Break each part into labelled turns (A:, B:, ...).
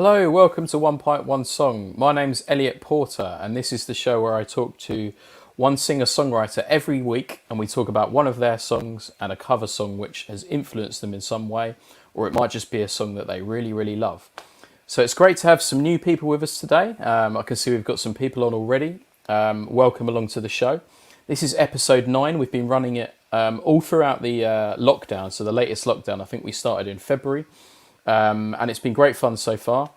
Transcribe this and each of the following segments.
A: Hello, welcome to One Pint, One Song. My name's Elliot Porter, and this is the show where I talk to one singer-songwriter every week, and we talk about one of their songs and a cover song which has influenced them in some way, or it might just be a song that they really, really love. So it's great to have some new people with us today. I can see we've got some people on already. Welcome along to the show. This is episode 9. We've been running it all throughout the lockdown, so the latest lockdown, I think we started in February. And it's been great fun so far.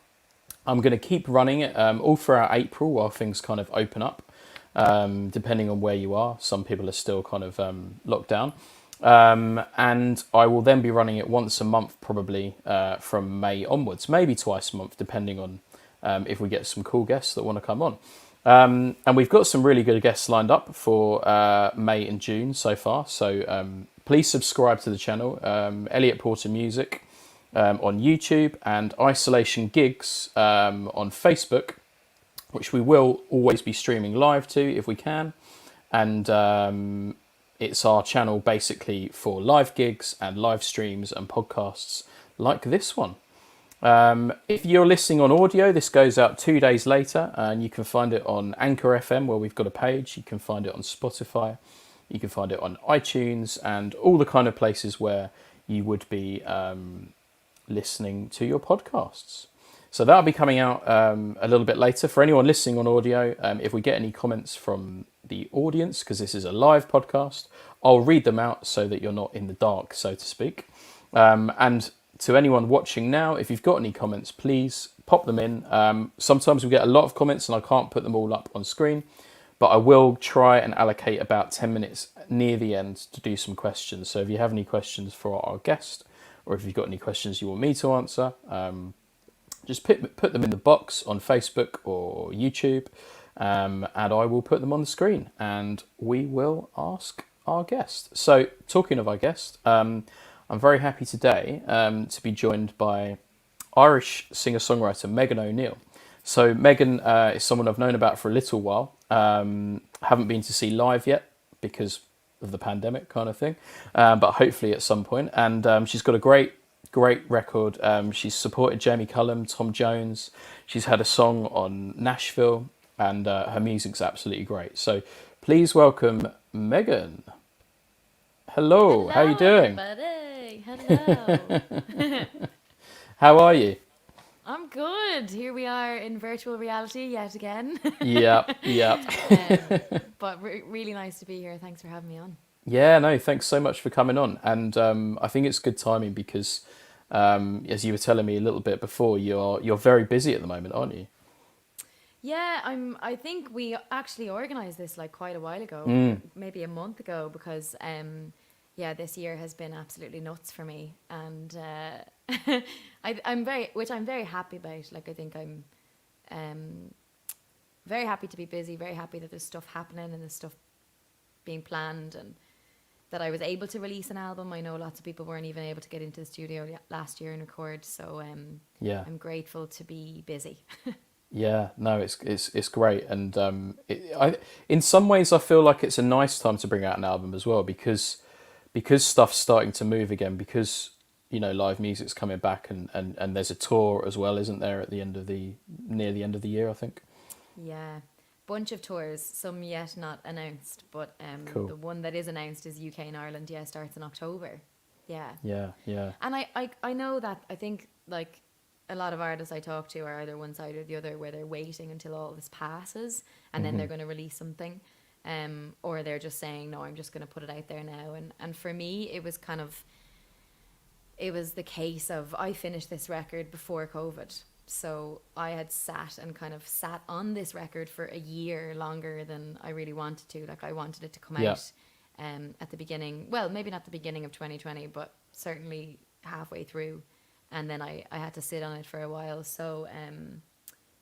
A: I'm going to keep running it all throughout April while things kind of open up, depending on where you are. Some people are still kind of locked down. And I will then be running it once a month, probably from May onwards, maybe twice a month, depending on if we get some cool guests that want to come on. And we've got some really good guests lined up for May and June so far. So please subscribe to the channel, Elliot Porter Music. On YouTube, and Isolation Gigs on Facebook, which we will always be streaming live to if we can. And it's our channel basically for live gigs and live streams and podcasts like this one. If you're listening on audio, this goes out 2 days later, and you can find it on Anchor FM, where we've got a page. You can find it on Spotify. You can find it on iTunes and all the kind of places where you would be listening to your podcasts. So that'll be coming out a little bit later. For anyone listening on audio, if we get any comments from the audience, because this is a live podcast, I'll read them out so that you're not in the dark, so to speak. And to anyone watching now, if you've got any comments, please pop them in. Sometimes we get a lot of comments and I can't put them all up on screen, but I will try and allocate about 10 minutes near the end to do some questions. So if you have any questions for our guest, or if you've got any questions you want me to answer, just put them in the box on Facebook or YouTube, and I will put them on the screen, and we will ask our guest. So, talking of our guest, I'm very happy today to be joined by Irish singer-songwriter Megan O'Neill. So, Megan is someone I've known about for a little while. Haven't been to see live yet because of the pandemic kind of thing, but hopefully at some point. And she's got a great record. She's supported Jamie Cullum, Tom Jones. She's had a song on Nashville, and her music's absolutely great. So please welcome Megan. Hello, how are you doing?
B: Everybody. Hello.
A: How are you?
B: I'm good. Here we are in virtual reality yet again.
A: Yep.
B: But really nice to be here. Thanks for having me on.
A: Yeah, no, thanks so much for coming on. And I think it's good timing because, as you were telling me a little bit before, you're very busy at the moment, aren't you?
B: Yeah, I think we actually organised this like quite a while ago, maybe a month ago, because this year has been absolutely nuts for me, and I'm very happy about. Like, I think I'm very happy to be busy, very happy that there's stuff happening and there's stuff being planned, and that I was able to release an album. I know lots of people weren't even able to get into the studio last year and record, so I'm grateful to be busy.
A: Yeah, no, it's great, and in some ways I feel like it's a nice time to bring out an album as well, because stuff's starting to move again, because live music's coming back, and there's a tour as well, isn't there, at the end of near the end of the year, I think.
B: Yeah, bunch of tours, some yet not announced, but
A: Cool.
B: the one that is announced is UK and Ireland. Yeah, starts in October. Yeah.
A: Yeah.
B: And I know that, I think, like, a lot of artists I talk to are either one side or the other, where they're waiting until all this passes and then they're going to release something, or they're just saying, no, I'm just going to put it out there now. And for me, it was the case of, I finished this record before COVID. So I had sat on this record for a year longer than I really wanted to. Like, I wanted it to come out at the beginning, well, maybe not the beginning of 2020, but certainly halfway through. And then I had to sit on it for a while. So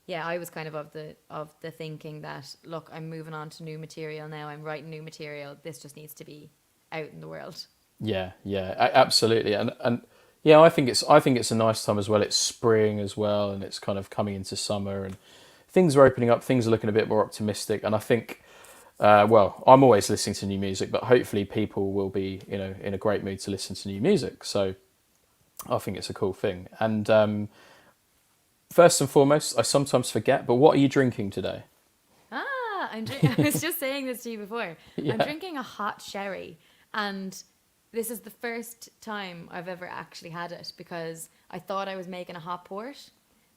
B: I was kind of the thinking that, look, I'm moving on to new material now. I'm writing new material. This just needs to be out in the world.
A: Yeah, absolutely, and yeah, I think it's a nice time as well. It's spring as well, and it's kind of coming into summer, and things are opening up. Things are looking a bit more optimistic, and I think, I'm always listening to new music, but hopefully people will be, in a great mood to listen to new music. So I think it's a cool thing, and first and foremost, I sometimes forget, but what are you drinking today?
B: I was just saying this to you before.
A: Yeah.
B: I'm drinking a hot sherry, and this is the first time I've ever actually had it, because I thought I was making a hot port,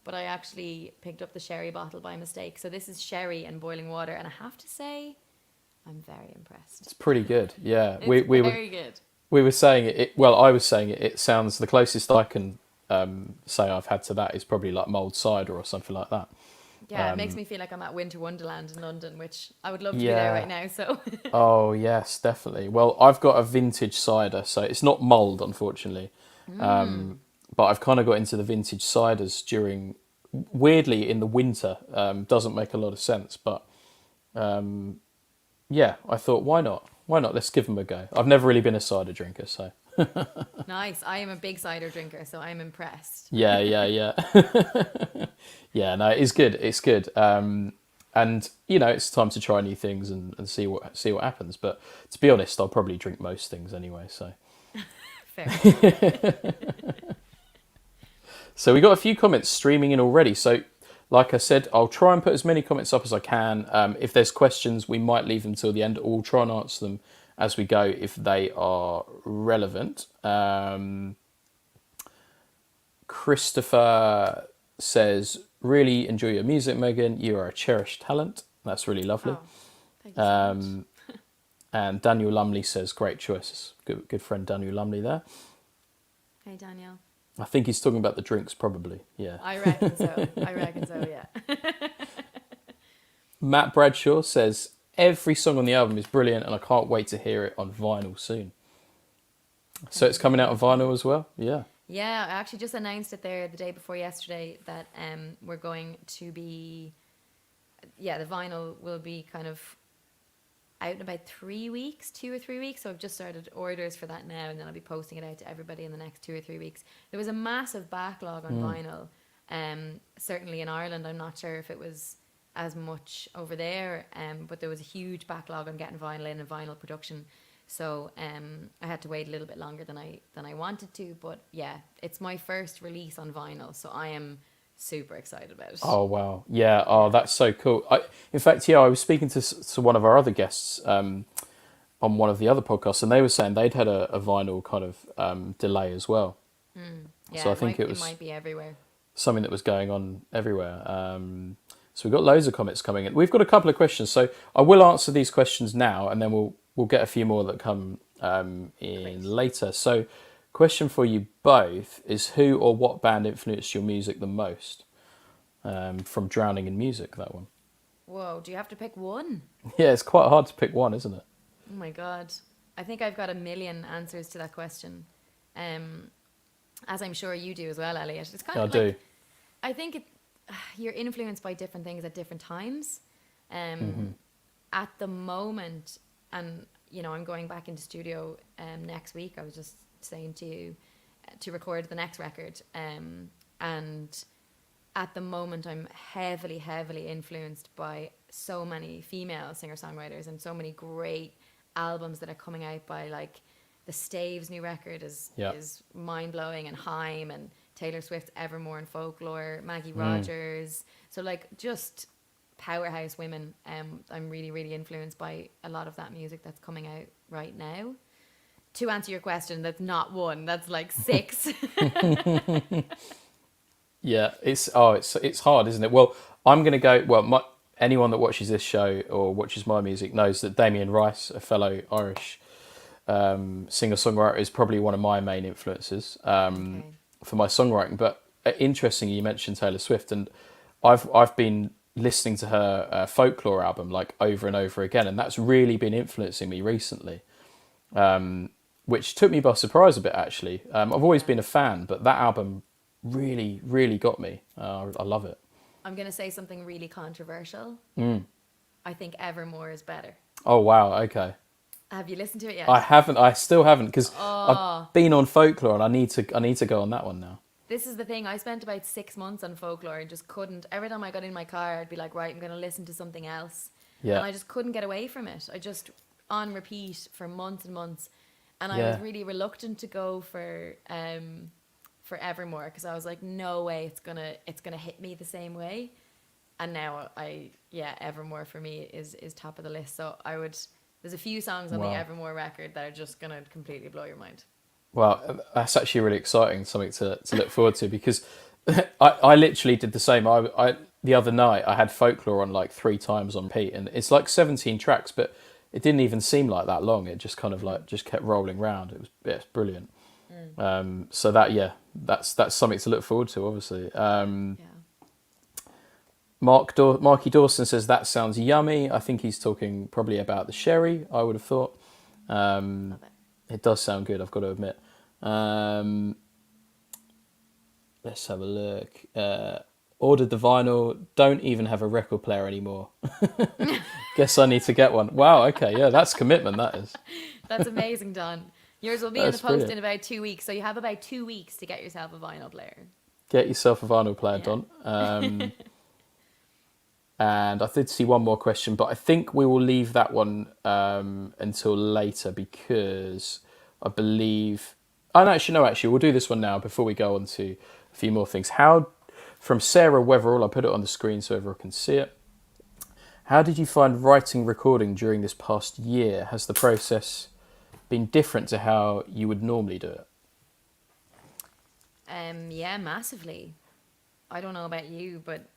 B: but I actually picked up the sherry bottle by mistake. So this is sherry and boiling water, and I have to say, I'm very impressed.
A: It's pretty good. Yeah.
B: It's very good.
A: We were saying well, I was saying it sounds the closest I can say I've had to that is probably like mulled cider or something like that.
B: Yeah, it makes me feel like I'm at Winter Wonderland in London, which I would love to be
A: Yeah.
B: there right now. So
A: Oh, yes, definitely. Well, I've got a vintage cider, so it's not mulled, unfortunately. But I've kind of got into the vintage ciders weirdly, in the winter. Doesn't make a lot of sense, but yeah, I thought, why not? Why not? Let's give them a go. I've never really been a cider drinker, so.
B: nice. I am a big cider drinker, so I'm impressed.
A: Yeah. Yeah, no, it's good. It's good. And it's time to try new things and see what happens. But to be honest, I'll probably drink most things anyway. So.
B: Fair.
A: So we got a few comments streaming in already. So, like I said, I'll try and put as many comments up as I can. If there's questions, we might leave them till the end, or we'll try and answer them as we go if they are relevant. Christopher says, really enjoy your music, Megan. You are a cherished talent. That's really lovely.
B: Oh, thank you so much.
A: And Daniel Lumley says, great choice. Good friend Daniel Lumley there.
B: Hey, Daniel.
A: I think he's talking about the drinks, probably. Yeah.
B: I reckon so. Yeah.
A: Matt Bradshaw says, every song on the album is brilliant and I can't wait to hear it on vinyl soon. So it's coming out on vinyl as well? Yeah.
B: Yeah, I actually just announced it there the day before yesterday that we're going to be... Yeah, the vinyl will be kind of out in about 3 weeks, 2 or 3 weeks. So I've just started orders for that now, and then I'll be posting it out to everybody in the next 2 or 3 weeks. There was a massive backlog on vinyl. Certainly in Ireland, I'm not sure if it was as much over there, but there was a huge backlog on getting vinyl in and vinyl production. So I had to wait a little bit longer than I wanted to. But yeah, it's my first release on vinyl, so I am super excited about it.
A: Oh, wow. Yeah. Oh, that's so cool. In fact, I was speaking to one of our other guests on one of the other podcasts, and they were saying they'd had a vinyl kind of delay as well.
B: Yeah,
A: so I think it
B: might be everywhere.
A: Something that was going on everywhere. So we've got loads of comments coming in. We've got a couple of questions, so I will answer these questions now, and then we'll get a few more that come in later. So, question for you both is, who or what band influenced your music the most? From Drowning in Music, that one.
B: Whoa, do you have to pick one?
A: Yeah, it's quite hard to pick one, isn't it?
B: Oh my God. I think I've got a million answers to that question. As I'm sure you do as well, Elliot. It's kind of
A: I do.
B: I think you're influenced by different things at different times. At the moment, and I'm going back into studio next week. I was just saying to you to record the next record, and at the moment I'm heavily influenced by so many female singer-songwriters and so many great albums that are coming out by, like, the Staves' new record is mind-blowing, and Haim, and Taylor Swift's Evermore and Folklore, Maggie Rogers. So, like, just powerhouse women. I'm really influenced by a lot of that music that's coming out right now. To answer your question, that's not one, that's like 6.
A: Yeah, it's hard, isn't it? Well, I'm going to go... Well, anyone that watches this show or watches my music knows that Damien Rice, a fellow Irish singer-songwriter, is probably one of my main influences for my songwriting. But interestingly, you mentioned Taylor Swift, and I've been listening to her Folklore album like over and over again, and that's really been influencing me recently, which took me by surprise a bit, actually. I've always been a fan, but that album really got me. I love it.
B: I'm going to say something really controversial. I think Evermore is better.
A: Oh, wow, okay.
B: Have you listened to it yet?
A: I still haven't, because I've been on Folklore, and I need to go on that one now.
B: This is the thing. I spent about 6 months on Folklore and just couldn't. Every time I got in my car, I'd be like, right, I'm going to listen to something else.
A: Yeah.
B: And I just couldn't get away from it. I just, on repeat for months and months. And I was really reluctant to go for for Evermore, because I was like, no way it's gonna hit me the same way. And now Evermore for me is top of the list. So there's a few songs on the
A: Wow.
B: Evermore record that are just gonna completely blow your mind.
A: Well, that's actually really exciting, something to look forward to, because I literally did the same. I the other night I had Folklore on like 3 times on Pete, and it's like 17 tracks, but it didn't even seem like that long. It just kind of like just kept rolling round. It's brilliant. So that's something to look forward to, obviously.
B: Yeah.
A: Marky Dawson says that sounds yummy. I think he's talking probably about the sherry, I would have thought.
B: Love it.
A: It does sound good, I've got to admit. Let's have a look. Ordered the vinyl. Don't even have a record player anymore. Guess I need to get one. Wow, okay, yeah, that's commitment, that is.
B: That's amazing, Don. Yours will be in the
A: That's
B: post
A: brilliant.
B: in about 2 weeks, so you have about 2 weeks to get yourself a vinyl player.
A: Get yourself a vinyl player,
B: Yeah.
A: Don. And I did see one more question, but I think we will leave that one until later, because I believe. Oh, no, actually, we'll do this one now before we go on to a few more things. From Sarah Weatherall, I'll put it on the screen so everyone can see it. How did you find writing, recording during this past year? Has the process been different to how you would normally do it?
B: Yeah, massively. I don't know about you, but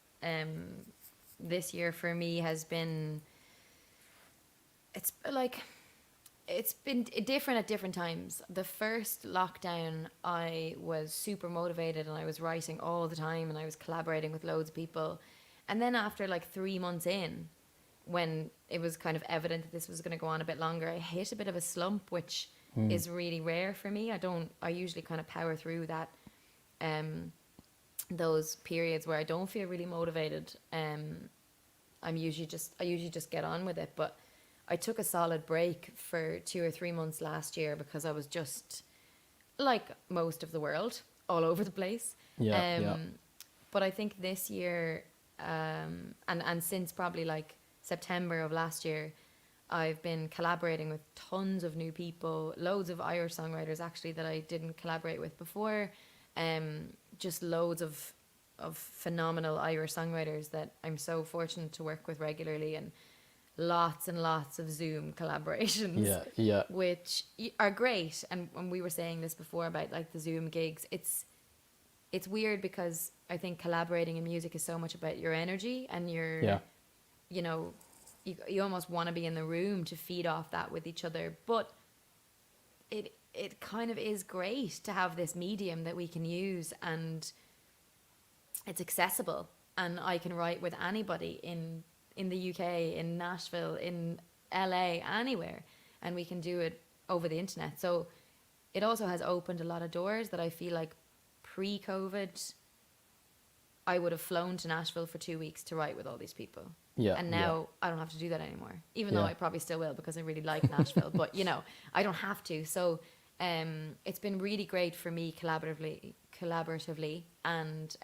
B: this year for me has been, it's been different at different times. The first lockdown, I was super motivated and I was writing all the time and I was collaborating with loads of people. And then after like 3 months in, when it was kind of evident that this was going to go on a bit longer, I hit a bit of a slump, which is really rare for me. I usually kind of power through that, those periods where I don't feel really motivated. I usually just get on with it. But I took a solid break for 2 or 3 months last year because I was just, like most of the world, all over the place.
A: Yeah.
B: But I think this year, and since probably like September of last year, I've been collaborating with tons of new people, loads of Irish songwriters actually that I didn't collaborate with before. Just loads of phenomenal Irish songwriters that I'm so fortunate to work with regularly, and lots of Zoom collaborations,
A: Yeah.
B: which are great. And when we were saying this before about like the Zoom gigs, it's weird because I think collaborating in music is so much about your energy and your,
A: Yeah.
B: you know, you almost want to be in the room to feed off that with each other. But it kind of is great to have this medium that we can use, and it's accessible, and I can write with anybody in the UK, in Nashville, in LA, anywhere, and we can do it over the internet. So it also has opened a lot of doors that I feel like pre-COVID I would have flown to Nashville for 2 weeks to write with all these people.
A: Yeah.
B: And now I don't have to do that anymore, even though
A: Yeah.
B: I probably still will because I really like Nashville. But, I don't have to. So it's been really great for me collaboratively. And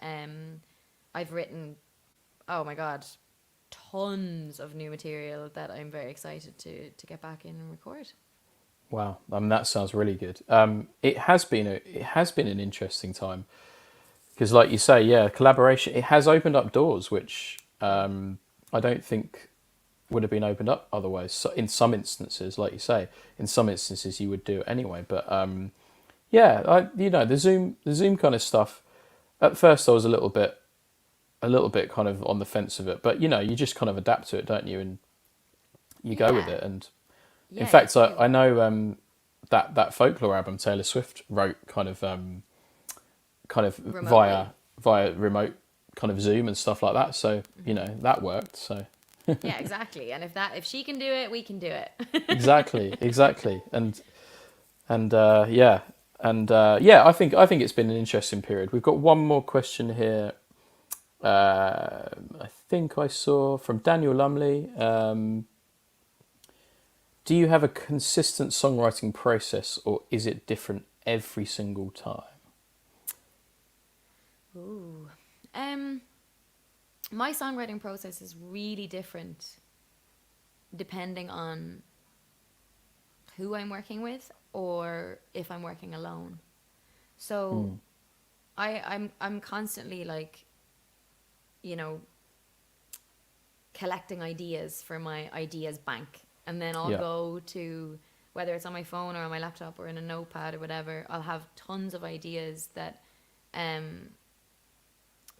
B: I've written, oh my God, tons of new material that I'm very excited to get back in and record.
A: Wow, that sounds really good. It has been an interesting time, because, like you say, yeah, collaboration, it has opened up doors which I don't think would have been opened up otherwise. So in some instances, like you say, in some instances you would do it anyway. But the Zoom kind of stuff. At first, I was a little bit kind of on the fence of it, but you just kind of adapt to it, don't you? And you go with it. And in
B: Yeah,
A: fact,
B: you do.
A: I know that Folklore album Taylor Swift wrote kind of
B: Remotely.
A: via remote kind of Zoom and stuff like that. So that worked. So
B: Yeah, exactly. And if she can do it, we can do it.
A: exactly, and I think it's been an interesting period. We've got one more question here. I think I saw from Daniel Lumley. Do you have a consistent songwriting process, or is it different every single time?
B: Ooh. My songwriting process is really different depending on who I'm working with or if I'm working alone. So I'm constantly like, you know, collecting ideas for my ideas bank, and then I'll
A: Yeah.
B: go to, whether it's on my phone or on my laptop or in a notepad or whatever, I'll have tons of ideas that,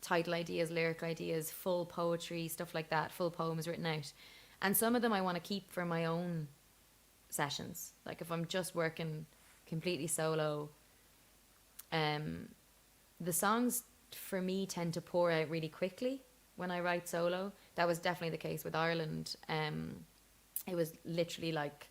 B: title ideas, lyric ideas, full poetry, stuff like that, full poems written out. And some of them I want to keep for my own sessions. Like if I'm just working completely solo, the songs for me tend to pour out really quickly when I write solo. That was definitely the case with Ireland. It was literally like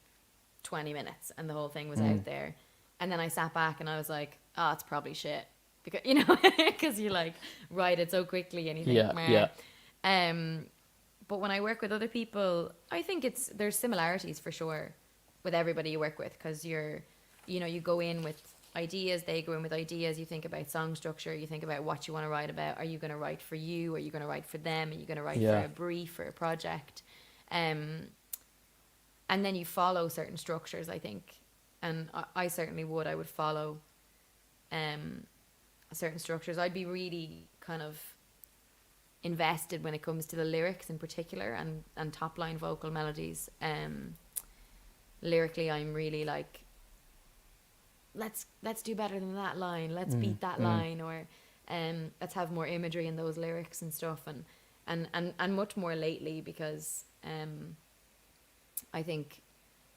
B: 20 minutes and the whole thing was out there. And then I sat back and I was like, oh, it's probably shit. Because, you know, because you like write it so quickly and you think,
A: Yeah.
B: meh.
A: Yeah.
B: But when I work with other people, I think there's similarities for sure with everybody you work with, because you go in with ideas, they go in with ideas, you think about song structure, you think about what you want to write about. Are you going to write for you? Are you going to write for them? Are you going to write for
A: Yeah.
B: a brief, for a project? And then you follow certain structures, I think. And I certainly would. I would follow certain structures. I'd be really kind of invested when it comes to the lyrics in particular, and top line vocal melodies. Lyrically, I'm really like, let's do better than that line. Let's beat that line, or let's have more imagery in those lyrics and stuff, and much more lately, because I think,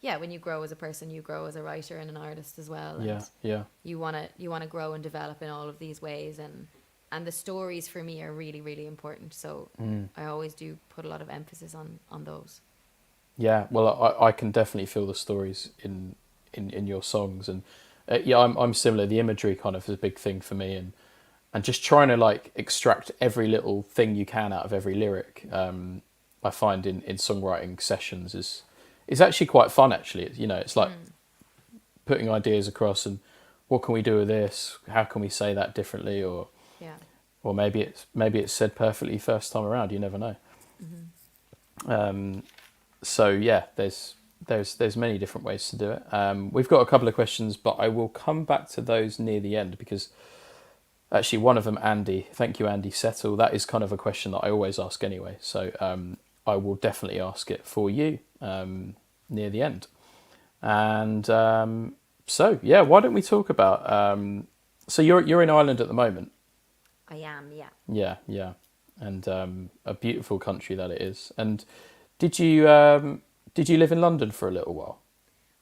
B: yeah, when you grow as a person, you grow as a writer and an artist as well.
A: Yeah.
B: And
A: Yeah.
B: you wanna grow and develop in all of these ways, and the stories for me are really, really important. So I always do put a lot of emphasis on those.
A: Yeah, well, I can definitely feel the stories in your songs, and yeah, I'm similar. The imagery kind of is a big thing for me, and just trying to like extract every little thing you can out of every lyric. I find in songwriting sessions is actually quite fun. Actually, it's like putting ideas across, and what can we do with this? How can we say that differently, or
B: Yeah.
A: maybe it's said perfectly first time around. You never know. So yeah, there's many different ways to do it. We've got a couple of questions, but I will come back to those near the end, because actually one of them, Andy, thank you, Andy Settle, that is kind of a question that I always ask anyway. So I will definitely ask it for you near the end. And so yeah, why don't we talk about? So you're in Ireland at the moment.
B: I am, yeah.
A: Yeah, yeah, and a beautiful country that it is. And did you live in London for a little while?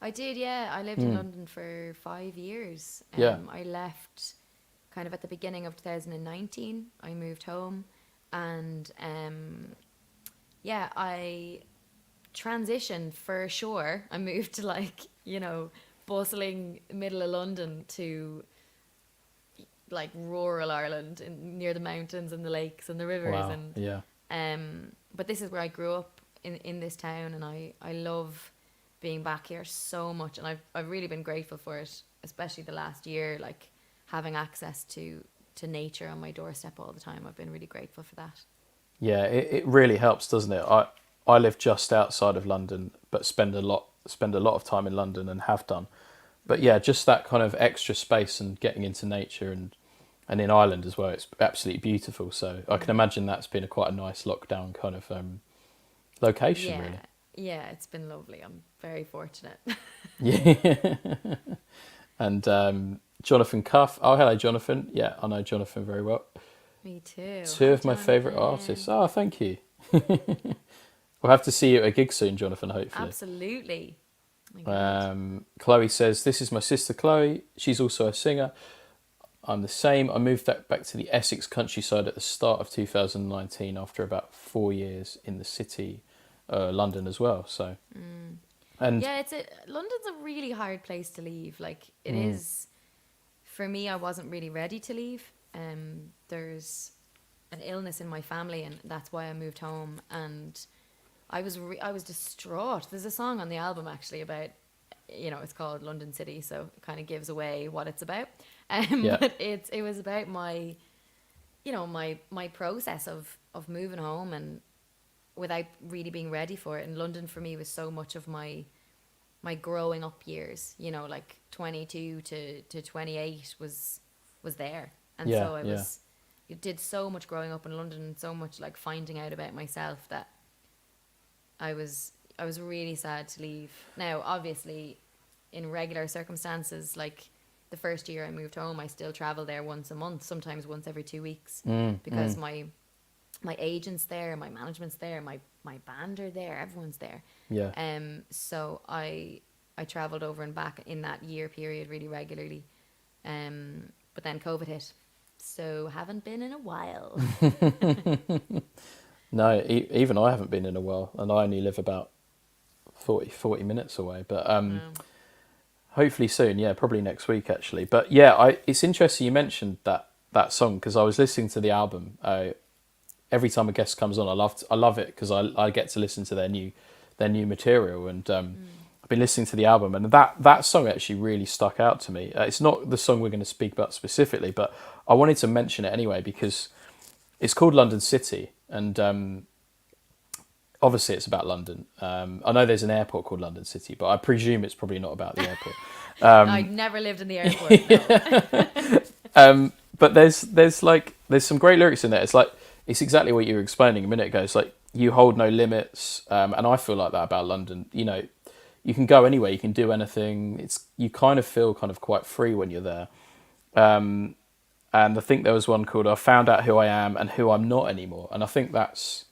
B: I did, yeah. I lived in London for 5 years.
A: Yeah.
B: I left kind of at the beginning of 2019. I moved home, and yeah, I transitioned for sure. I moved to like, bustling middle of London to like rural Ireland, near the mountains and the lakes and the rivers.
A: Wow.
B: And
A: Yeah.
B: but this is where I grew up, in this town, and I love being back here so much, and I've really been grateful for it, especially the last year, like having access to nature on my doorstep all the time. I've been really grateful for that.
A: Yeah, it really helps, doesn't it? I live just outside of London, but spend a lot of time in London and have done. But yeah, just that kind of extra space and getting into nature, and in Ireland as well, it's absolutely beautiful. So I can imagine that's been quite a nice lockdown kind of location,
B: Yeah,
A: really.
B: yeah, it's been lovely. I'm very fortunate.
A: Yeah. And Jonathan Cuff. Oh, hello, Jonathan. Yeah, I know Jonathan very well.
B: Me too.
A: Two
B: Hi,
A: of my favourite artists.
B: Jonathan.
A: Oh, thank you. We'll have to see you at a gig soon, Jonathan, hopefully.
B: Absolutely. Oh my God.
A: Chloe says, this is my sister Chloe. She's also a singer. I'm the same. I moved back to the Essex countryside at the start of 2019 after about 4 years in the city, London as well. So, and
B: Yeah, London's a really hard place to leave. Like it is, for me. I wasn't really ready to leave. There's an illness in my family, and that's why I moved home. And I was distraught. There's a song on the album actually about, it's called London City, so it kind of gives away what it's about.
A: yeah,
B: But it was about my, my process of moving home, and without really being ready for it. And London for me was so much of my growing up years. Like 22 to 28 was there. And
A: Yeah,
B: so
A: yeah.
B: I did so much growing up in London and so much like finding out about myself that I was really sad to leave. Now, obviously, in regular circumstances, like the first year I moved home, I still travel there once a month, sometimes once every 2 weeks, because my agent's there, my management's there, my band are there, everyone's there.
A: Yeah.
B: So I traveled over and back in that year period really regularly. But then COVID hit, so haven't been in a while.
A: No, even I haven't been in a while, and I only live about 40 minutes away. But hopefully soon, yeah, probably next week actually. But yeah, it's interesting you mentioned that song because I was listening to the album. Every time a guest comes on, I love it because I get to listen to their new material, and I've been listening to the album, and that song actually really stuck out to me. It's not the song we're going to speak about specifically, but I wanted to mention it anyway because it's called London City, and obviously it's about London. I know there's an airport called London City, but I presume it's probably not about the airport.
B: I never lived in the airport. No.
A: But there's some great lyrics in there. It's exactly what you were explaining a minute ago. It's like you hold no limits, and I feel like that about London. You know, you can go anywhere, you can do anything. You kind of feel kind of quite free when you're there. And I think there was one called "I Found Out Who I Am and Who I'm Not Anymore," and I think that's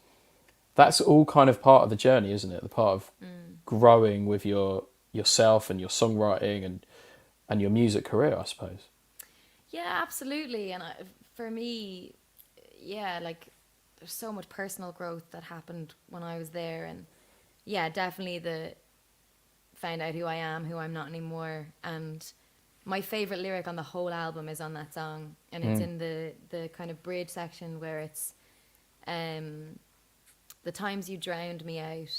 A: all kind of part of the journey, isn't it? The part of growing with yourself and your songwriting and your music career, I suppose.
B: Yeah, absolutely. And for me, yeah, like there's so much personal growth that happened when I was there, and yeah, definitely the found out who I am, who I'm not anymore. And my favorite lyric on the whole album is on that song, and it's in the kind of bridge section where it's the times you drowned me out.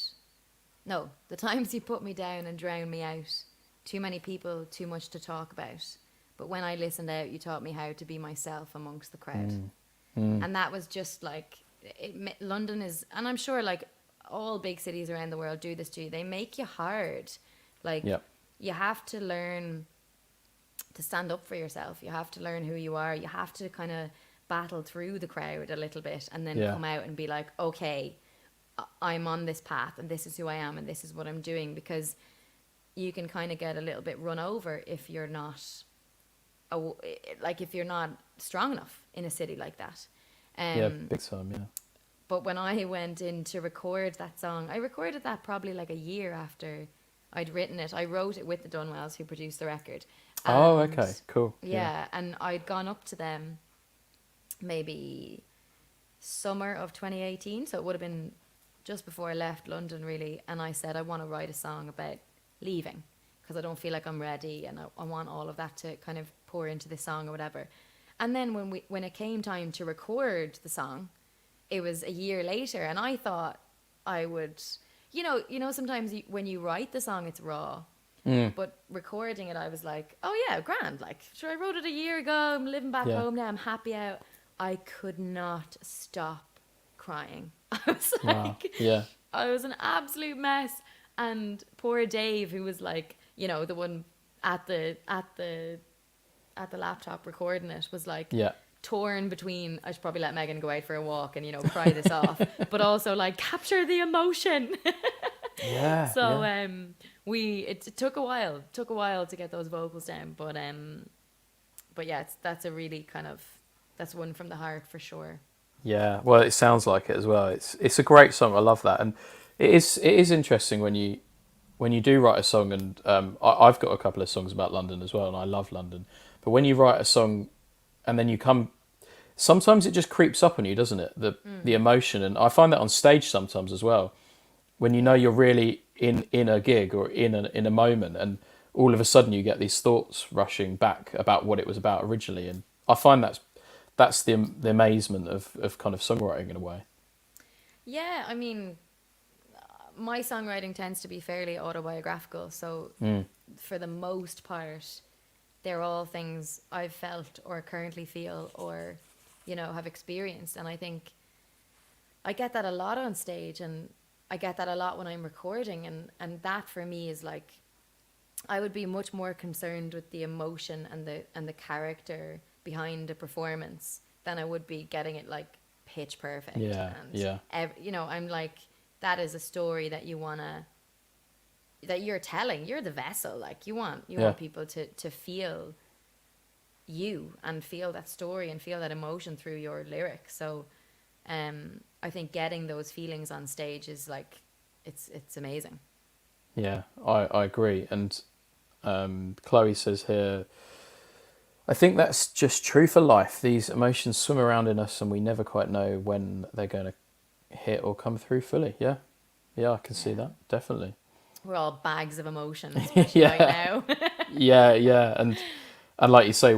B: No, the times you put me down and drowned me out. Too many people, too much to talk about. But when I listened out, you taught me how to be myself amongst the crowd. And that was just like, London is, and I'm sure like all big cities around the world do this to you. They make you hard. Like, you have to learn to stand up for yourself. You have to learn who you are. You have to kind of battle through the crowd a little bit and then come out and be like, okay, I'm on this path and this is who I am and this is what I'm doing, because you can kind of get a little bit run over if you're not if you're not strong enough in a city like that.
A: Big time, yeah.
B: But when I went in to record that song, I recorded that probably like a year after I'd written it. I wrote it with the Dunwells who produced the record.
A: Oh, okay, cool.
B: Yeah, and I'd gone up to them maybe summer of 2018, so it would have been just before I left London really, and I said I want to write a song about leaving because I don't feel like I'm ready, and I want all of that to kind of pour into this song or whatever. And then when it came time to record the song, it was a year later, and I thought I would, you know, sometimes when you write the song, it's raw. But recording it, I was like, oh yeah, grand. Like, sure, I wrote it a year ago. I'm living back home now. I'm happy out. I could not stop crying. I was like, I was an absolute mess. And poor Dave, who was like, you know, the one at the laptop recording it, was like torn between, I should probably let Megan go out for a walk and, you know, cry this off, but also like capture the emotion. It took a while to get those vocals down, but yeah, that's a really kind of, that's one from the heart for sure.
A: Yeah, well, it sounds like it as well. It's a great song. I love that, and it is interesting when you do write a song, and I've got a couple of songs about London as well, and I love London. But when you write a song, and then sometimes it just creeps up on you, doesn't it? The emotion, and I find that on stage sometimes as well. When you know you're really in a gig or in a moment, and all of a sudden you get these thoughts rushing back about what it was about originally, and I find that's the amazement of kind of songwriting in a way.
B: Yeah, I mean, my songwriting tends to be fairly autobiographical, so for the most part, they're all things I've felt or currently feel or, you know, have experienced, and I think I get that a lot on stage, and I get that a lot when I'm recording, and that for me is like, I would be much more concerned with the emotion and the character behind a performance than I would be getting it like pitch perfect.
A: Yeah,
B: And
A: yeah.
B: you know, I'm like, that is a story that that you're telling. You're the vessel. Like you want people to feel you and feel that story and feel that emotion through your lyrics. So I think getting those feelings on stage is like, it's amazing.
A: Yeah, I agree. And Chloe says here, I think that's just true for life. These emotions swim around in us and we never quite know when they're going to hit or come through fully. Yeah. Yeah, I can see that. Definitely.
B: We're all bags of emotion, especially right now.
A: Yeah. And like you say,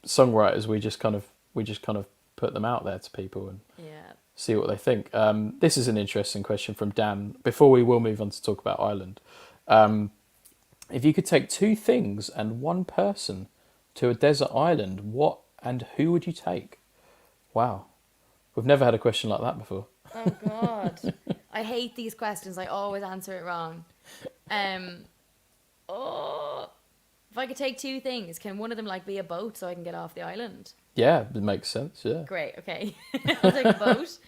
A: songwriters, we just kind of put them out there to people and
B: Yeah.
A: see what they think. This is an interesting question from Dan. Before we will move on to talk about Ireland, if you could take two things and one person to a desert island, what and who would you take? Wow, we've never had a question like that before.
B: Oh God, I hate these questions. I always answer it wrong. Oh, if I could take two things, can one of them like be a boat so I can get off the island?
A: Yeah, it makes sense. Yeah.
B: Great. Okay, I'll take a boat.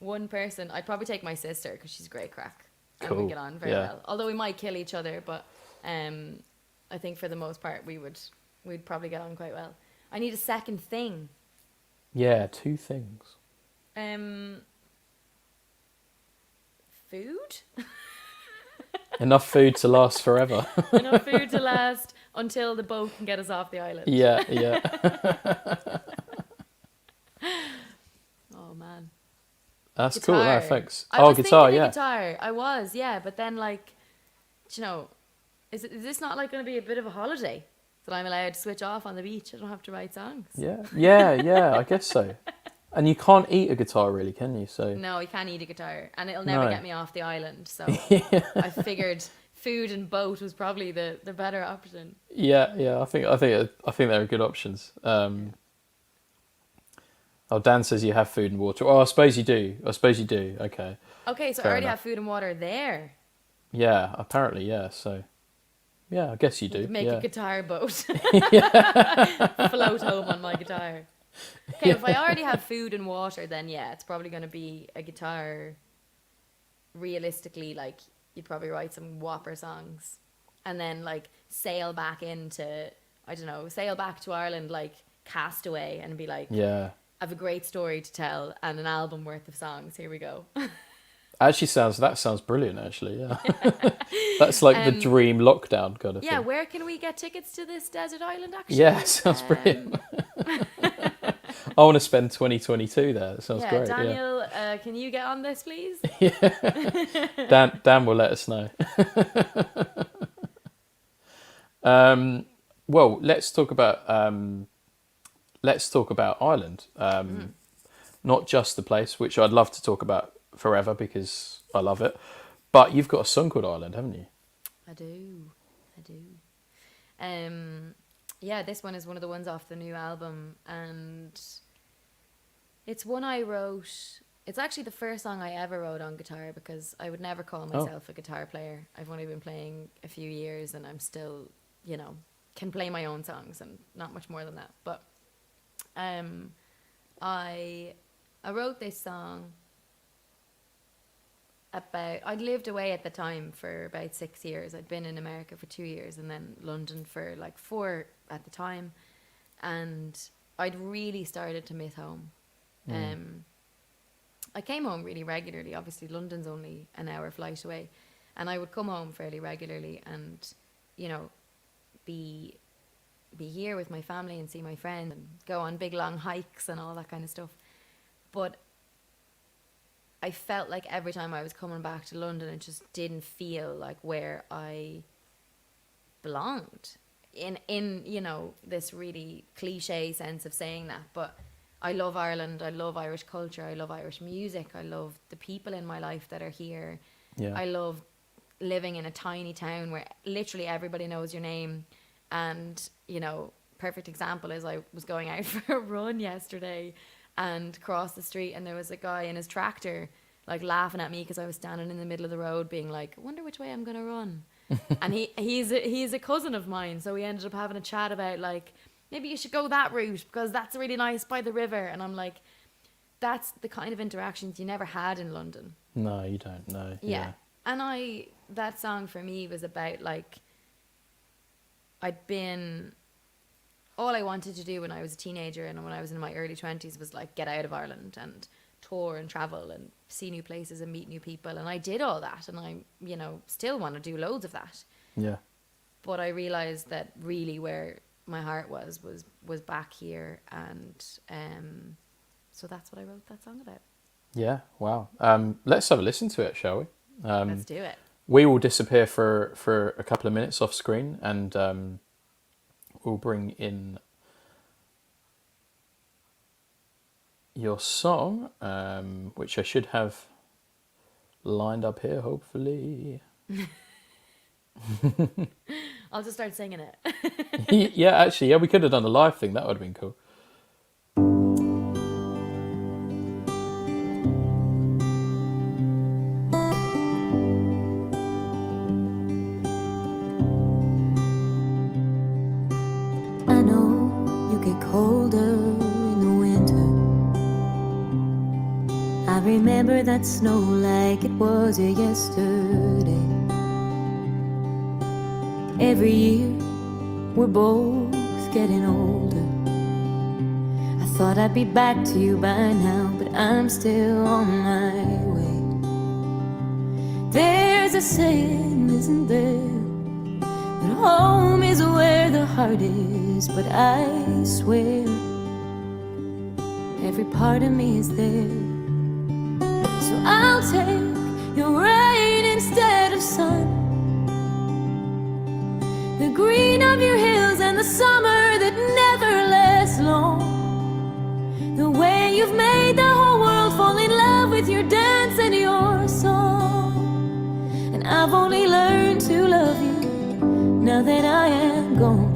B: One person, I'd probably take my sister because she's great crack and
A: Cool.
B: we get on very well. Although we might kill each other, but I think for the most part we'd probably get on quite well. I need a second thing.
A: Yeah, two things.
B: Food?
A: Enough food to last forever.
B: Enough food to last until the boat can get us off the island.
A: Yeah.
B: Oh man.
A: That's
B: Guitar.
A: cool. No, thanks.
B: I was
A: guitar,
B: thinking
A: yeah.
B: guitar. I was, yeah, but then like, you know, is this not like going to be a bit of a holiday that I'm allowed to switch off on the beach? I don't have to write songs.
A: Yeah, I guess so. And you can't eat a guitar really, can you? So
B: No, you can't eat a guitar, and it'll never get me off the island. So I figured food and boat was probably the better option.
A: Yeah. I think they're good options. Dan says you have food and water. Oh, I suppose you do. Okay.
B: Okay, so I already have food and water there.
A: Yeah, apparently, yeah. So, yeah, I guess you do.
B: Make
A: yeah.
B: a guitar boat. Float home on my guitar. Okay, if I already have food and water, then yeah, it's probably going to be a guitar. Realistically, like, you'd probably write some whopper songs and then like sail back to Ireland like Castaway and be like,
A: Yeah.
B: I have a great story to tell and an album worth of songs. Here we go.
A: Actually, that sounds brilliant. Actually, yeah. That's like the dream lockdown kind of thing.
B: Yeah, where can we get tickets to this desert island? Actually,
A: Yeah, sounds brilliant. I want to spend 2022 there. That sounds great.
B: Daniel, can you get on this, please?
A: Yeah. Dan will let us know. Well, let's talk about Ireland. Not just the place, which I'd love to talk about forever because I love it. But you've got a song called Ireland, haven't you?
B: I do. Yeah, this one is one of the ones off the new album, and it's one I wrote. It's actually the first song I ever wrote on guitar because I would never call myself a guitar player. I've only been playing a few years and I'm still, can play my own songs and not much more than that. But I wrote this song I'd lived away at the time for about 6 years. I'd been in America for 2 years and then London for like 4 at the time. And I'd really started to miss home. I came home really regularly. Obviously, London's only an hour flight away. And I would come home fairly regularly and, be here with my family and see my friends and go on big long hikes and all that kind of stuff. But I felt like every time I was coming back to London, it just didn't feel like where I belonged in this really cliche sense of saying that. But I love Ireland. I love Irish culture. I love Irish music. I love the people in my life that are here.
A: Yeah.
B: I love living in a tiny town where literally everybody knows your name. And, perfect example is I was going out for a run yesterday and crossed the street and there was a guy in his tractor like laughing at me because I was standing in the middle of the road being like, I wonder which way I'm going to run. And he's a cousin of mine. So we ended up having a chat about like, maybe you should go that route because that's really nice by the river. And I'm like, that's the kind of interactions you never had in London.
A: No, you don't. No.
B: Yeah. And that song for me was about like, all I wanted to do when I was a teenager and when I was in my early 20s was like get out of Ireland and tour and travel and see new places and meet new people. And I did all that, and I, still want to do loads of that.
A: Yeah.
B: But I realized that really where my heart was back here. And so that's what I wrote that song about.
A: Yeah. Wow. Let's have a listen to it, shall we?
B: Let's do it.
A: We will disappear for a couple of minutes off screen, and we'll bring in your song, which I should have lined up here, hopefully.
B: I'll just start singing it.
A: Yeah, actually, yeah, we could have done a live thing. That would have been cool.
C: I know you get colder in the winter. I remember that snow like it was yesterday. Every year we're both getting older. I thought I'd be back to you by now, but I'm still on my way. There's a saying, isn't there, that home is where the heart is. But I swear every part of me is there. So I'll take your rain instead of sun, the green of your hills and the summer that never lasts long, the way you've made the whole world fall in love with your dance and your song. And I've only learned to love you now that I am gone.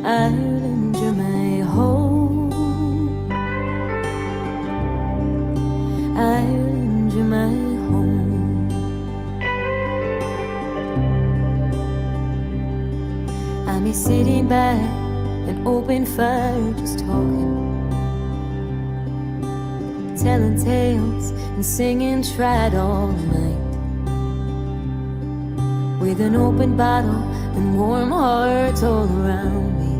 C: Ireland, you're my home. Ireland, you're my home. I'm here sitting by an open fire, just talking, telling tales and singing Tried all night, with an open bottle and warm hearts all around me,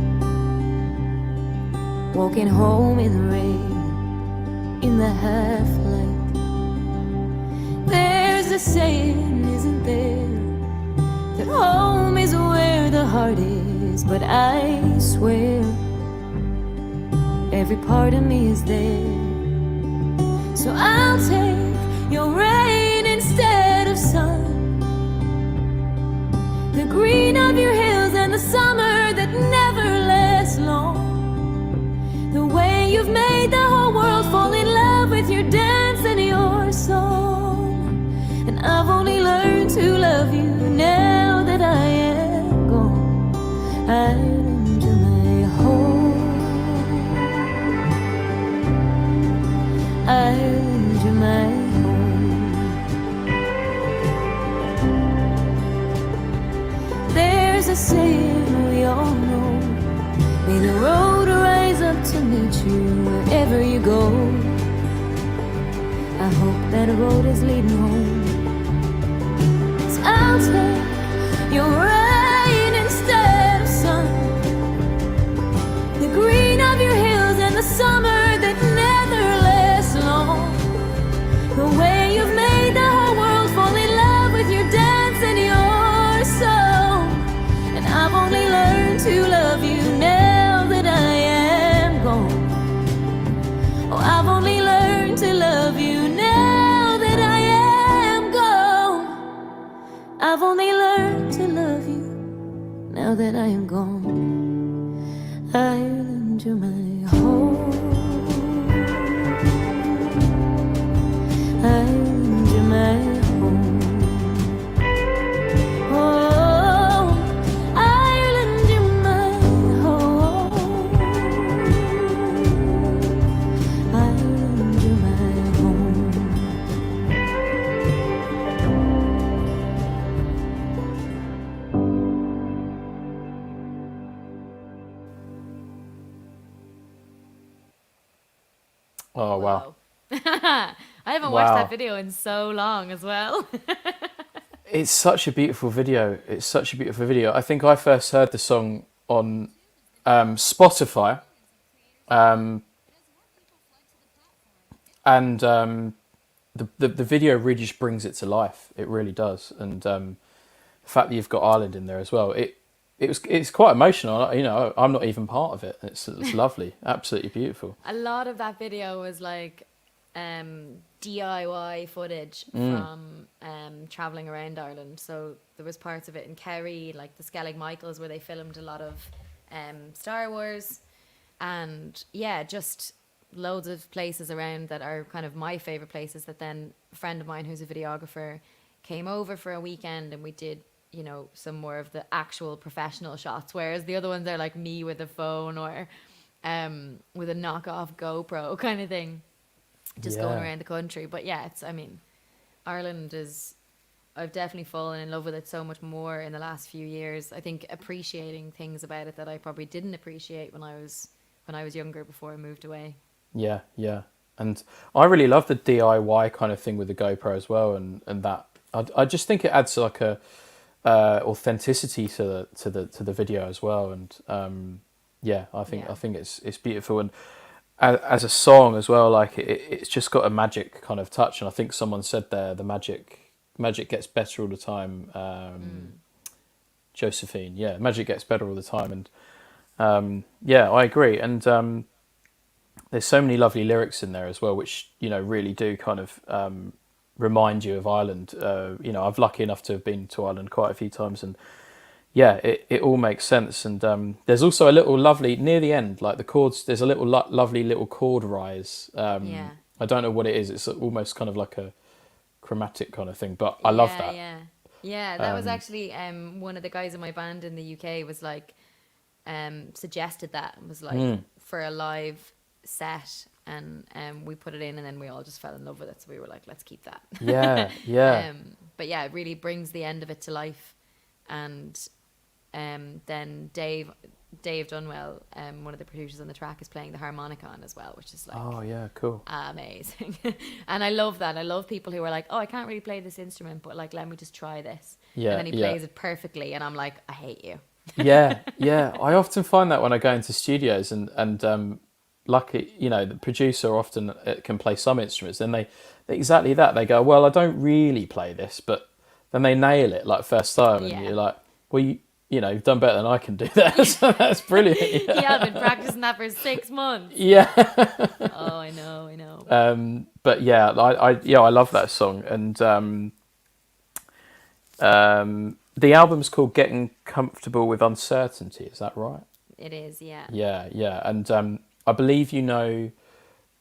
C: walking home in the rain, in the half-light. There's a saying, isn't there, that home is where the heart is. But I swear every part of me is there. So I'll take your rain instead of sun, the green of your hills and the summer that never lasts long, the way you've made the whole world fall in love with your dance and your song. And I've only learned to love you now that I am gone. Ireland, you're my home. Ireland, you're my home. There's a saying we all know, may the road rise up to meet you wherever you go. I hope that road is leading home. 'Cause I'll take your rain instead of sun, the green of your hills and the summer that never lasts long, the way you've made the whole world fall in love with your dance and your song. And I've only learned to love you now that I am gone. Oh, I've only learned to love you now that I am gone. I've only learned to love you now that I am gone. Ireland, you're my home. Ireland, you're my home. Oh, Ireland, you're my home. Ireland, you're my home.
A: wow.
B: I haven't watched that video in so long as well.
A: It's such a beautiful video. It's such a beautiful video. I think I first heard the song on Spotify, and the video really just brings it to life. It really does, and the fact that you've got Ireland in there as well. It's quite emotional. You know, I'm not even part of it. It's lovely, absolutely beautiful.
B: A lot of that video was like DIY footage from traveling around Ireland. So there was parts of it in Kerry, like the Skellig Michaels, where they filmed a lot of Star Wars, and yeah, just loads of places around that are kind of my favorite places. That then a friend of mine who's a videographer came over for a weekend, and we did, you know, some more of the actual professional shots, whereas the other ones are like me with a phone or with a knockoff GoPro kind of thing, just going around the country. But yeah, I mean, Ireland is, I've definitely fallen in love with it so much more in the last few years. I think appreciating things about it that I probably didn't appreciate when I was younger, before I moved away.
A: Yeah, yeah. And I really love the DIY kind of thing with the GoPro as well, and that I just think it adds like a authenticity to the video as well. And yeah, I think it's beautiful, and as a song as well, like it's just got a magic kind of touch. And I think someone said there, the magic gets better all the time. Josephine, yeah, magic gets better all the time, and yeah, I agree. And there's so many lovely lyrics in there as well, which, you know, really do kind of remind you of Ireland. You know, I've lucky enough to have been to Ireland quite a few times, and yeah, it all makes sense. And there's also a little lovely near the end, like the chords. There's a little lovely little chord rise. I don't know what it is. It's almost kind of like a chromatic kind of thing, but I love that.
B: Yeah. That was actually one of the guys in my band in the UK was like suggested that, and was like for a live set, and we put it in, and then we all just fell in love with it, so we were like, let's keep that.
A: Yeah.
B: But yeah, it really brings the end of it to life. And then Dave Dunwell, one of the producers on the track, is playing the harmonica on as well, which is like,
A: oh yeah, cool,
B: amazing. And I love that. I love people who are like, oh, I can't really play this instrument, but like, let me just try this. And then he plays it perfectly, and I'm like, I hate you.
A: yeah. I often find that when I go into studios, and lucky, you know, the producer often can play some instruments, and they exactly that. They go, well, I don't really play this, but then they nail it like first time, and you're like, well, you know, you've done better than I can do that. So that's brilliant.
B: Yeah, I've been practicing that for 6 months.
A: Yeah.
B: Oh, I know.
A: But yeah, I love that song, and the album's called Getting Comfortable with Uncertainty. Is that right?
B: It is, yeah.
A: Yeah, and I believe you know.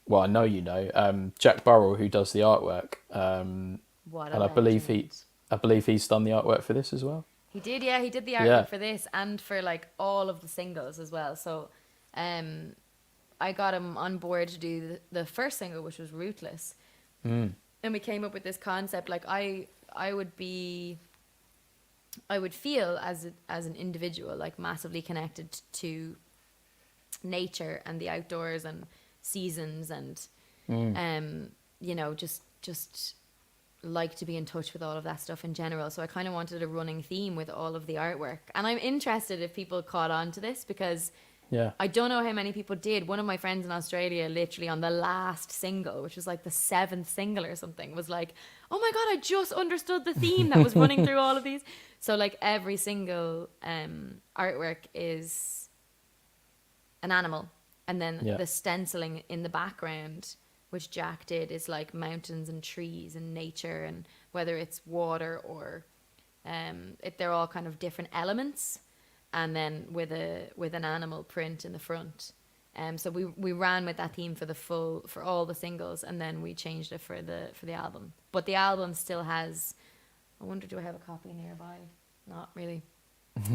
A: Well, I know you know Jack Burrell, who does the artwork.
B: What a
A: and I believe he's done the artwork for this as well.
B: He did, yeah. He did the artwork for this and for like all of the singles as well. So, I got him on board to do the first single, which was Rootless, and we came up with this concept. Like I would feel as an individual like massively connected to nature and the outdoors and seasons, and you know, just like to be in touch with all of that stuff in general. So I kind of wanted a running theme with all of the artwork, and I'm interested if people caught on to this, because I don't know how many people did. One of my friends in Australia, literally on the last single, which was like the 7th single or something, was like, oh my god, I just understood the theme that was running through all of these. So like every single artwork is an animal, and then the stenciling in the background, which Jack did, is like mountains and trees and nature, and whether it's water or they're all kind of different elements, and then with an animal print in the front. So we ran with that theme for all the singles, and then we changed it for the album. But the album still has, I wonder, do I have a copy nearby? Not really.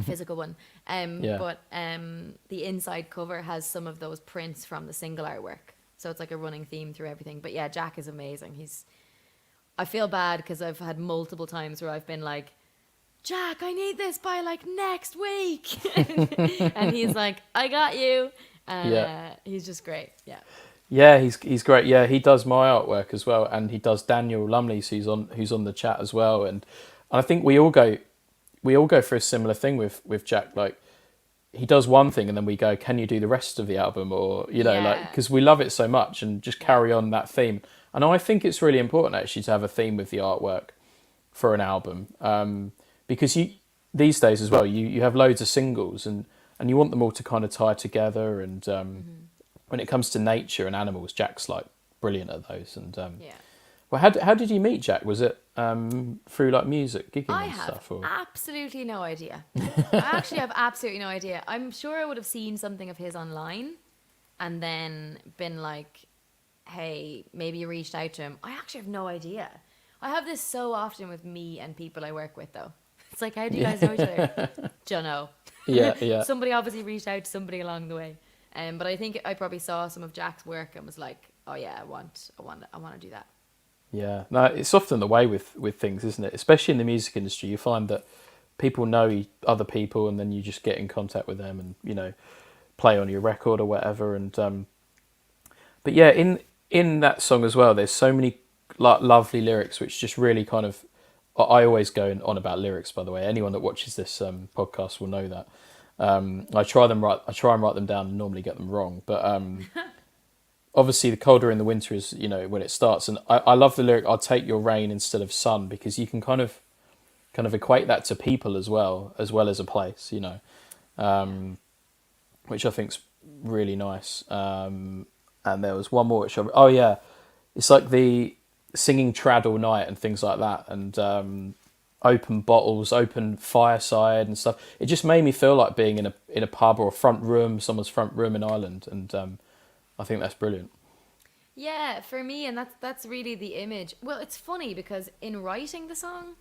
B: Physical one. But the inside cover has some of those prints from the single artwork. So it's like a running theme through everything. But yeah, Jack is amazing. I feel bad because I've had multiple times where I've been like, Jack, I need this by like next week. And he's like, I got you. And he's just great. Yeah.
A: Yeah, he's great. Yeah, he does my artwork as well, and he does Daniel Lumley's, who's on the chat as well. And I think we all go through a similar thing with Jack. Like, he does one thing, and then we go, "Can you do the rest of the album?" Or like,
B: Yeah.
A: because we love it so much, and just
B: Yeah.
A: carry on that theme. And I think it's really important actually to have a theme with the artwork for an album, because you these days as well, you have loads of singles, and you want them all to kind of tie together. And when it comes to nature and animals, Jack's like brilliant at those. And
B: Yeah.
A: well, how did you meet Jack? Was it through like music, gigging
B: I
A: and
B: have
A: stuff? Or
B: absolutely no idea. I actually have absolutely no idea. I'm sure I would have seen something of his online and then been like, hey, maybe you reached out to him. I actually have no idea. I have this so often with me and people I work with, though. It's like, how do you guys know each other? Dunno.
A: yeah.
B: Somebody obviously reached out to somebody along the way. But I think I probably saw some of Jack's work and was like, oh yeah, I want to do that.
A: Yeah, no, it's often the way with things, isn't it? Especially in the music industry, you find that people know other people, and then you just get in contact with them, and play on your record or whatever. And but yeah, in that song as well, there's so many lovely lyrics, which just really kind of. I always go on about lyrics, by the way. Anyone that watches this podcast will know that. I try and write them down and normally get them wrong, but obviously the colder in the winter is when it starts. And I love the lyric, "I'll take your rain instead of sun," because you can kind of equate that to people as well as a place, which I think's really nice. And there was one more which it's like the singing trad all night and things like that, and open bottles, open fireside and stuff. It just made me feel like being in a pub or a front room, someone's front room in Ireland, and I think that's brilliant.
B: Yeah, for me, and that's really the image. Well, it's funny because in writing the song,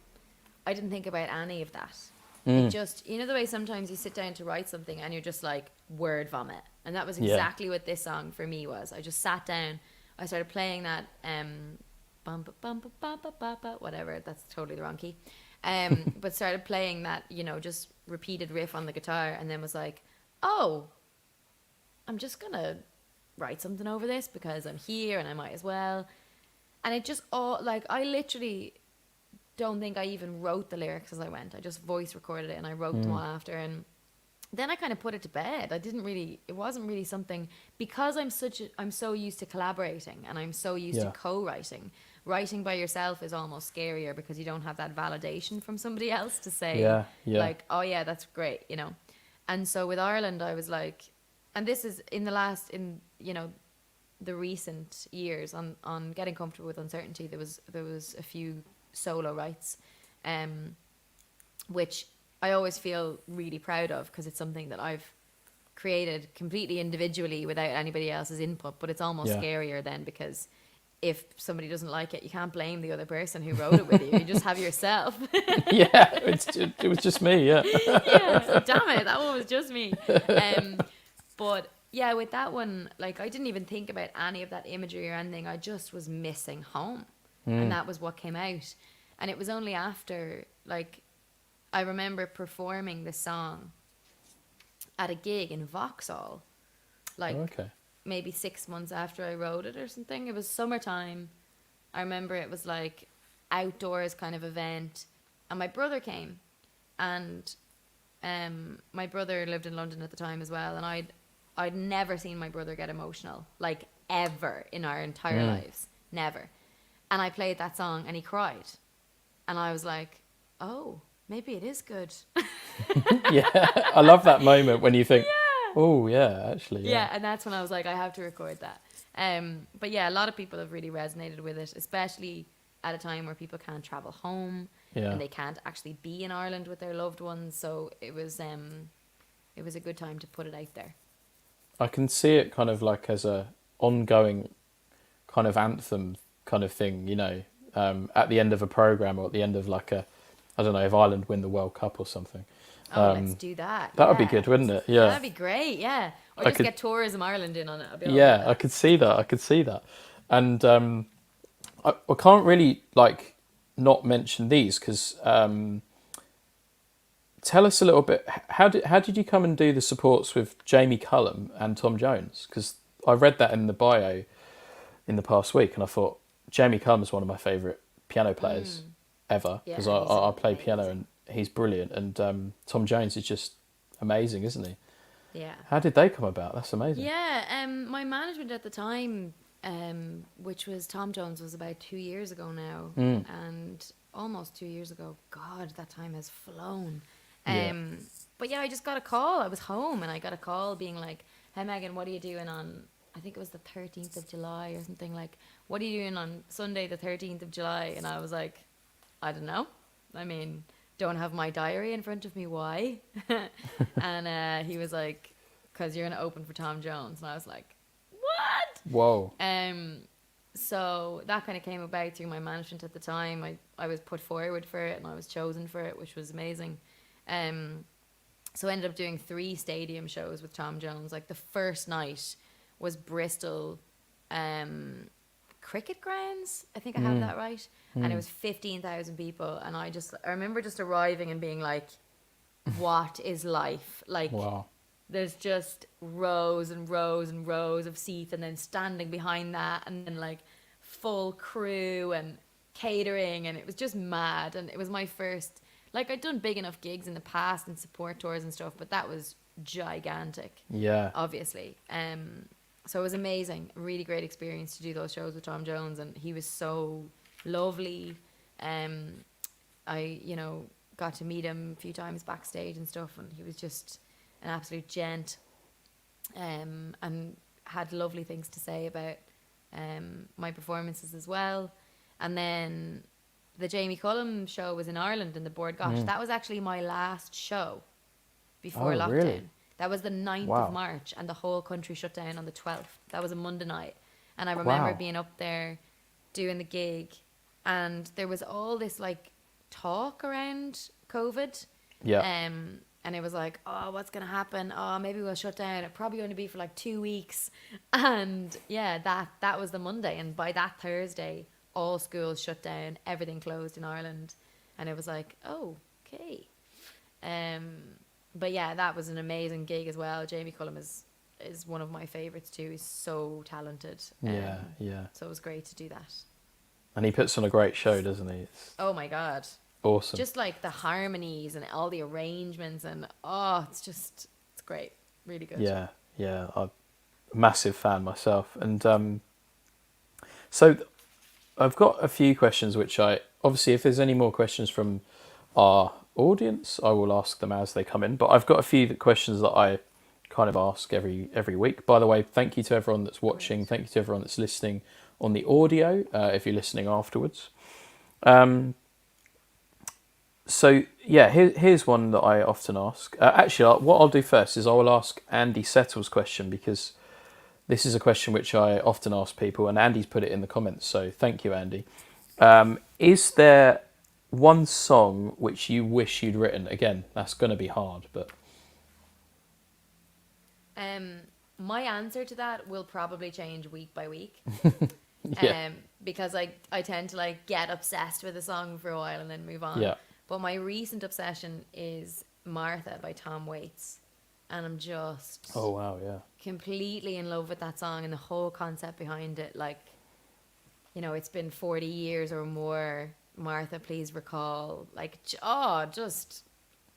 B: I didn't think about any of that. It just, the way sometimes you sit down to write something and you're just like word vomit, and that was exactly what this song for me was. I just sat down, I started playing that bum ba bum ba ba ba ba ba, whatever. That's totally the wrong key. But started playing that, just repeated riff on the guitar, and then was like, oh, I'm just gonna write something over this because I'm here and I might as well. And it just all like, I literally don't think I even wrote the lyrics as I went. I just voice recorded it and I wrote them all after, and then I kind of put it to bed. It wasn't really something, because I'm so used to collaborating and I'm so used to co-writing. Writing by yourself is almost scarier because you don't have that validation from somebody else to say like, oh yeah, that's great, And so with Ireland, I was like, and this is in the recent years on getting comfortable with uncertainty, there was a few solo writes, which I always feel really proud of because it's something that I've created completely individually without anybody else's input. But it's almost scarier then, because if somebody doesn't like it, you can't blame the other person who wrote it with you. You just have yourself.
A: It was just me. Yeah.
B: Yeah, damn it, that one was just me. But yeah, with that one, like, I didn't even think about any of that imagery or anything. I just was missing home, and that was what came out. And it was only after, like, I remember performing the song at a gig in Vauxhall, like maybe 6 months after I wrote it or something. It was summertime. I remember it was like outdoors kind of event, and my brother came, and my brother lived in London at the time as well, and I'd never seen my brother get emotional, like, ever in our entire lives, never. And I played that song and he cried, and I was like, oh, maybe it is good.
A: Yeah, I love that moment when you think, oh yeah, actually,
B: yeah. And that's when I was like, I have to record that. But yeah, a lot of people have really resonated with it, especially at a time where people can't travel home and they can't actually be in Ireland with their loved ones. So it was a good time to put it out there.
A: I can see it kind of like as a ongoing kind of anthem kind of thing, at the end of a program, or at the end of like I don't know, if Ireland win the World Cup or something.
B: Oh, let's do that.
A: That would be good, wouldn't it? Yeah.
B: That'd be great, yeah. Or just get Tourism Ireland in on it.
A: I could see that. And I can't really, like, not mention these, because tell us a little bit, how did you come and do the supports with Jamie Cullum and Tom Jones? Because I read that in the bio. in the past week, and I thought Jamie Cullum's one of my favourite piano players ever,
B: Yeah,
A: because
B: he's
A: I play piano
B: amazing.
A: and he's brilliant, and Tom Jones is just amazing, isn't he?
B: Yeah.
A: How did they come about? That's amazing.
B: Yeah, my management at the time, which was Tom Jones, was about 2 years ago now, and almost 2 years ago. God, that time has flown.
A: Yeah.
B: But yeah, I just got a call. I was home, and I got a call being like, "Hey Megan, what are you doing on?" I think it was the 13th of July or something, like, "What are you doing on Sunday, the 13th of July?" And I was like, "I don't know. I mean, don't have my diary in front of me. Why?" And he was like, "'Cause you're gonna open for Tom Jones." And I was like, "What?"
A: Whoa.
B: So that kind of came about through my management at the time. I was put forward for it and I was chosen for it, which was amazing. So I ended up doing 3 stadium shows with Tom Jones. Like, the first night was Bristol Cricket Grounds. I think I have that right. And it was 15,000 people. And I remember just arriving and being like, what is life? Like,
A: Wow.
B: there's just rows and rows and rows of seats, and then standing behind that, and then like full crew and catering, and it was just mad. And it was my first, like, I'd done big enough gigs in the past and support tours and stuff, but that was gigantic.
A: Yeah.
B: Obviously. So it was amazing, a really great experience to do those shows with Tom Jones, and he was so lovely. I got to meet him a few times backstage and stuff, and he was just an absolute gent, and had lovely things to say about my performances as well. And then the Jamie Cullum show was in Ireland in the Board Gosh. That was actually my last show before
A: Oh,
B: lockdown.
A: really?
B: That was the 9th
A: Wow.
B: of March, and the whole country shut down on the 12th. That was a Monday night. And I remember
A: Wow.
B: being up there doing the gig, and there was all this like talk around COVID.
A: Yeah.
B: And it was like, oh, what's going to happen? Oh, maybe we'll shut down. It'll probably only be for like 2 weeks. And yeah, that was the Monday. And by that Thursday, all schools shut down. Everything closed in Ireland. And it was like, oh, okay. But yeah, that was an amazing gig as well. Jamie Cullum is one of my favourites too. He's so talented.
A: Yeah.
B: So it was great to do that.
A: And he puts on a great show, doesn't he? It's
B: Oh my God.
A: awesome.
B: Just like the harmonies and all the arrangements, and it's great. Really good.
A: Yeah. I'm a massive fan myself. And so I've got a few questions which obviously, if there's any more questions from our audience, I will ask them as they come in. But I've got a few questions that I kind of ask every week. By the way, thank you to everyone that's watching. Thank you to everyone that's listening on the audio, if you're listening afterwards. So yeah, here's one that I often ask. Actually, what I'll do first is I will ask Andy Settle's question, because this is a question which I often ask people, and Andy's put it in the comments. So thank you, Andy. Is there one song which you wish you'd written? Again, that's going to be hard, but
B: My answer to that will probably change week by week.
A: yeah,
B: Because I tend to like get obsessed with a song for a while and then move on.
A: yeah,
B: But my recent obsession is Martha by Tom Waits. And I'm just
A: oh wow, yeah,
B: completely in love with that song and the whole concept behind it. Like, it's been 40 years or more. Martha, please recall. Like, just,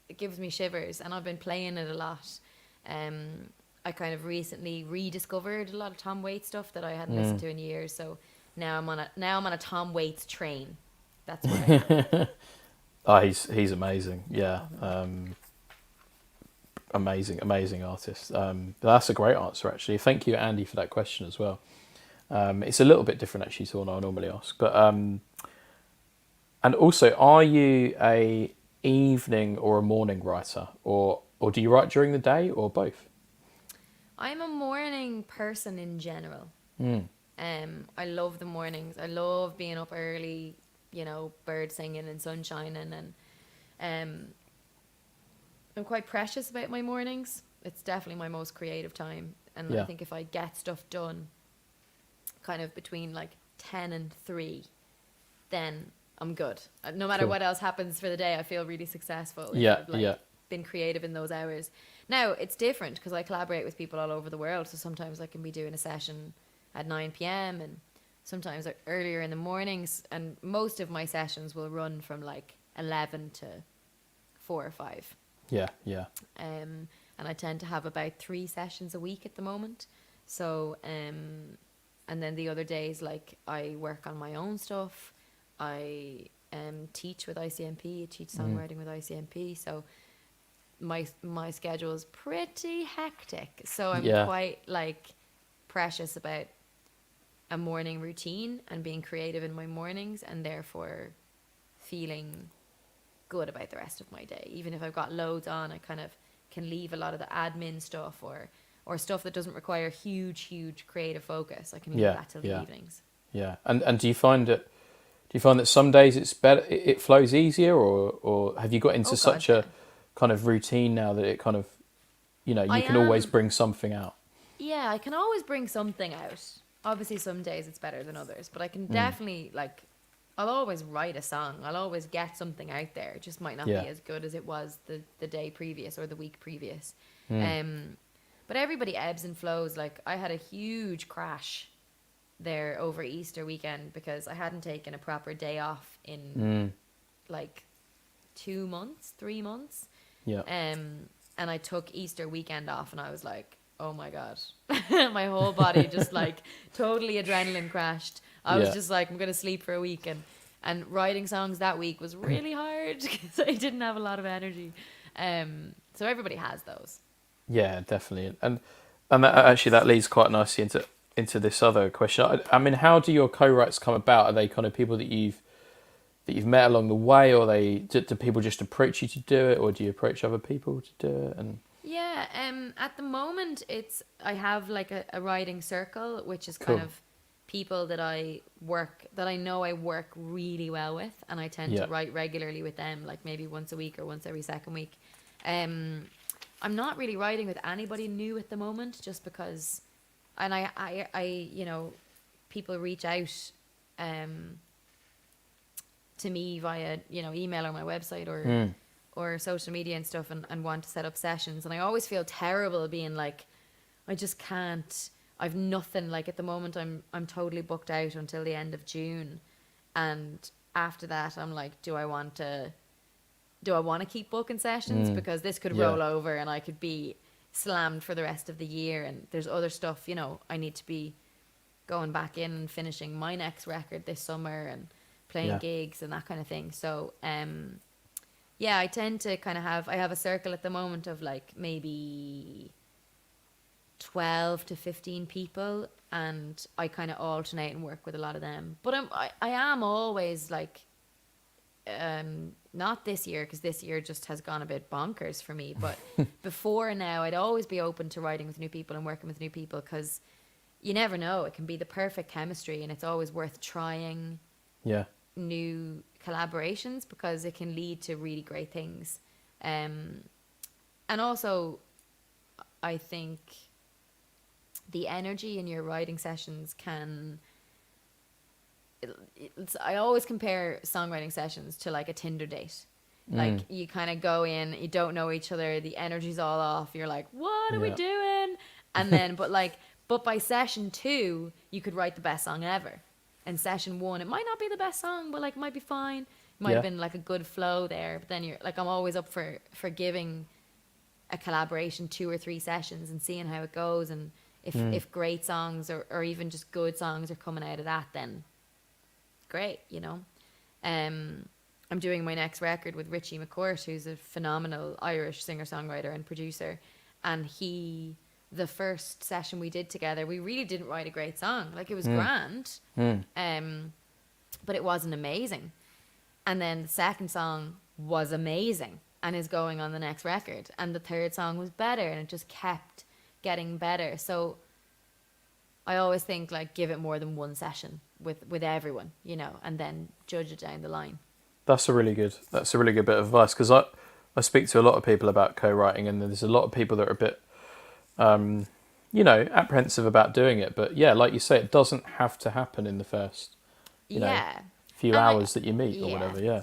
B: it gives me shivers. And I've been playing it a lot. I kind of recently rediscovered a lot of Tom Waits stuff that I hadn't listened to in years. So now I'm on a Tom Waits train. That's where I am.
A: oh, he's amazing, yeah, amazing artist. That's a great answer, actually. Thank you, Andy, for that question as well. It's a little bit different actually to what I normally ask, but and also, are you a evening or a morning writer, or do you write during the day, or both?
B: I'm a morning person in general. I love the mornings. I love being up early, bird singing and sun shining, and I'm quite precious about my mornings. It's definitely my most creative time, and
A: Yeah.
B: I think if I get stuff done kind of between like 10 and 3, then I'm good. No matter
A: Cool.
B: what else happens for the day, I feel really successful if
A: Yeah,
B: I've been creative in those hours. Now, it's different because I collaborate with people all over the world, so sometimes I can be doing a session at 9 p.m. and sometimes earlier in the mornings, and most of my sessions will run from like 11 to 4 or 5.
A: Yeah, yeah.
B: And I tend to have about 3 sessions a week at the moment. So, and then the other days, like, I work on my own stuff. I teach with ICMP, teach songwriting with ICMP. So my schedule is pretty hectic. So I'm quite like precious about a morning routine and being creative in my mornings, and therefore feeling good about the rest of my day. Even if I've got loads on, I kind of can leave a lot of the admin stuff or stuff that doesn't require huge creative focus. I can leave that till the evenings.
A: Yeah. And do you find that some days it's better, it flows easier, or have you got into such a kind of routine now that it kind of, you know, you can always bring something out?
B: Yeah, I can always bring something out. Obviously some days it's better than others, but I can definitely, like, I'll always write a song. I'll always get something out there. It just might not be as good as it was the day previous or the week previous. But everybody ebbs and flows. Like, I had a huge crash there over Easter weekend because I hadn't taken a proper day off in like 2 months, 3 months.
A: Yeah.
B: And I took Easter weekend off, and I was like, oh my God, my whole body just like totally adrenaline crashed. I was just like, I'm going to sleep for a week. And writing songs that week was really hard because I didn't have a lot of energy. So everybody has those.
A: Yeah, definitely. And that leads quite nicely into this other question. I mean, how do your co-writes come about? Are they kind of people that you've met along the way, or do people just approach you to do it, or do you approach other people to do it? And
B: yeah, at the moment I have like a writing circle, which is
A: Cool.
B: kind of people that I know I work really well with, and I tend to write regularly with them, like maybe once a week or once every second week. I'm not really writing with anybody new at the moment, just because, and I you know, people reach out to me via, you know, email or my website or social media and stuff, and want to set up sessions, and I always feel terrible being like, I just can't, I've nothing. Like, at the moment I'm totally booked out until the end of June, and after that I'm like, do I want to keep booking sessions, because this could roll over and I could be slammed for the rest of the year, and there's other stuff, you know, I need to be going back in and finishing my next record this summer and playing gigs and that kind of thing. So I tend to kind of have a circle at the moment of like maybe 12 to 15 people, and I kind of alternate and work with a lot of them. But I am always like, not this year, because this year just has gone a bit bonkers for me, but before now I'd always be open to writing with new people and working with new people, because you never know, it can be the perfect chemistry, and it's always worth trying new collaborations, because it can lead to really great things. And also I think the energy in your writing sessions I always compare songwriting sessions to like a Tinder date. Like, you kind of go in, you don't know each other, the energy's all off, you're like, what are we doing? And then but by session 2 you could write the best song ever, and session 1 it might not be the best song, but like it might be fine, it might have been like a good flow there. But then you're like, I'm always up for giving a collaboration 2 or 3 sessions and seeing how it goes, and if great songs or even just good songs are coming out of that, then great, you know. I'm doing my next record with Richie McCourt, who's a phenomenal Irish singer-songwriter and producer, and the first session we did together, we really didn't write a great song. Like, it was grand, but it wasn't amazing. And then the second song was amazing and is going on the next record, and the third song was better, and it just kept getting better. So I always think, like, give it more than one session with everyone, you know, and then judge it down the line. That's
A: a really good bit of advice, because I speak to a lot of people about co-writing, and there's a lot of people that are a bit you know, apprehensive about doing it. But yeah, like you say, it doesn't have to happen in the first you know, few hours that you meet or whatever.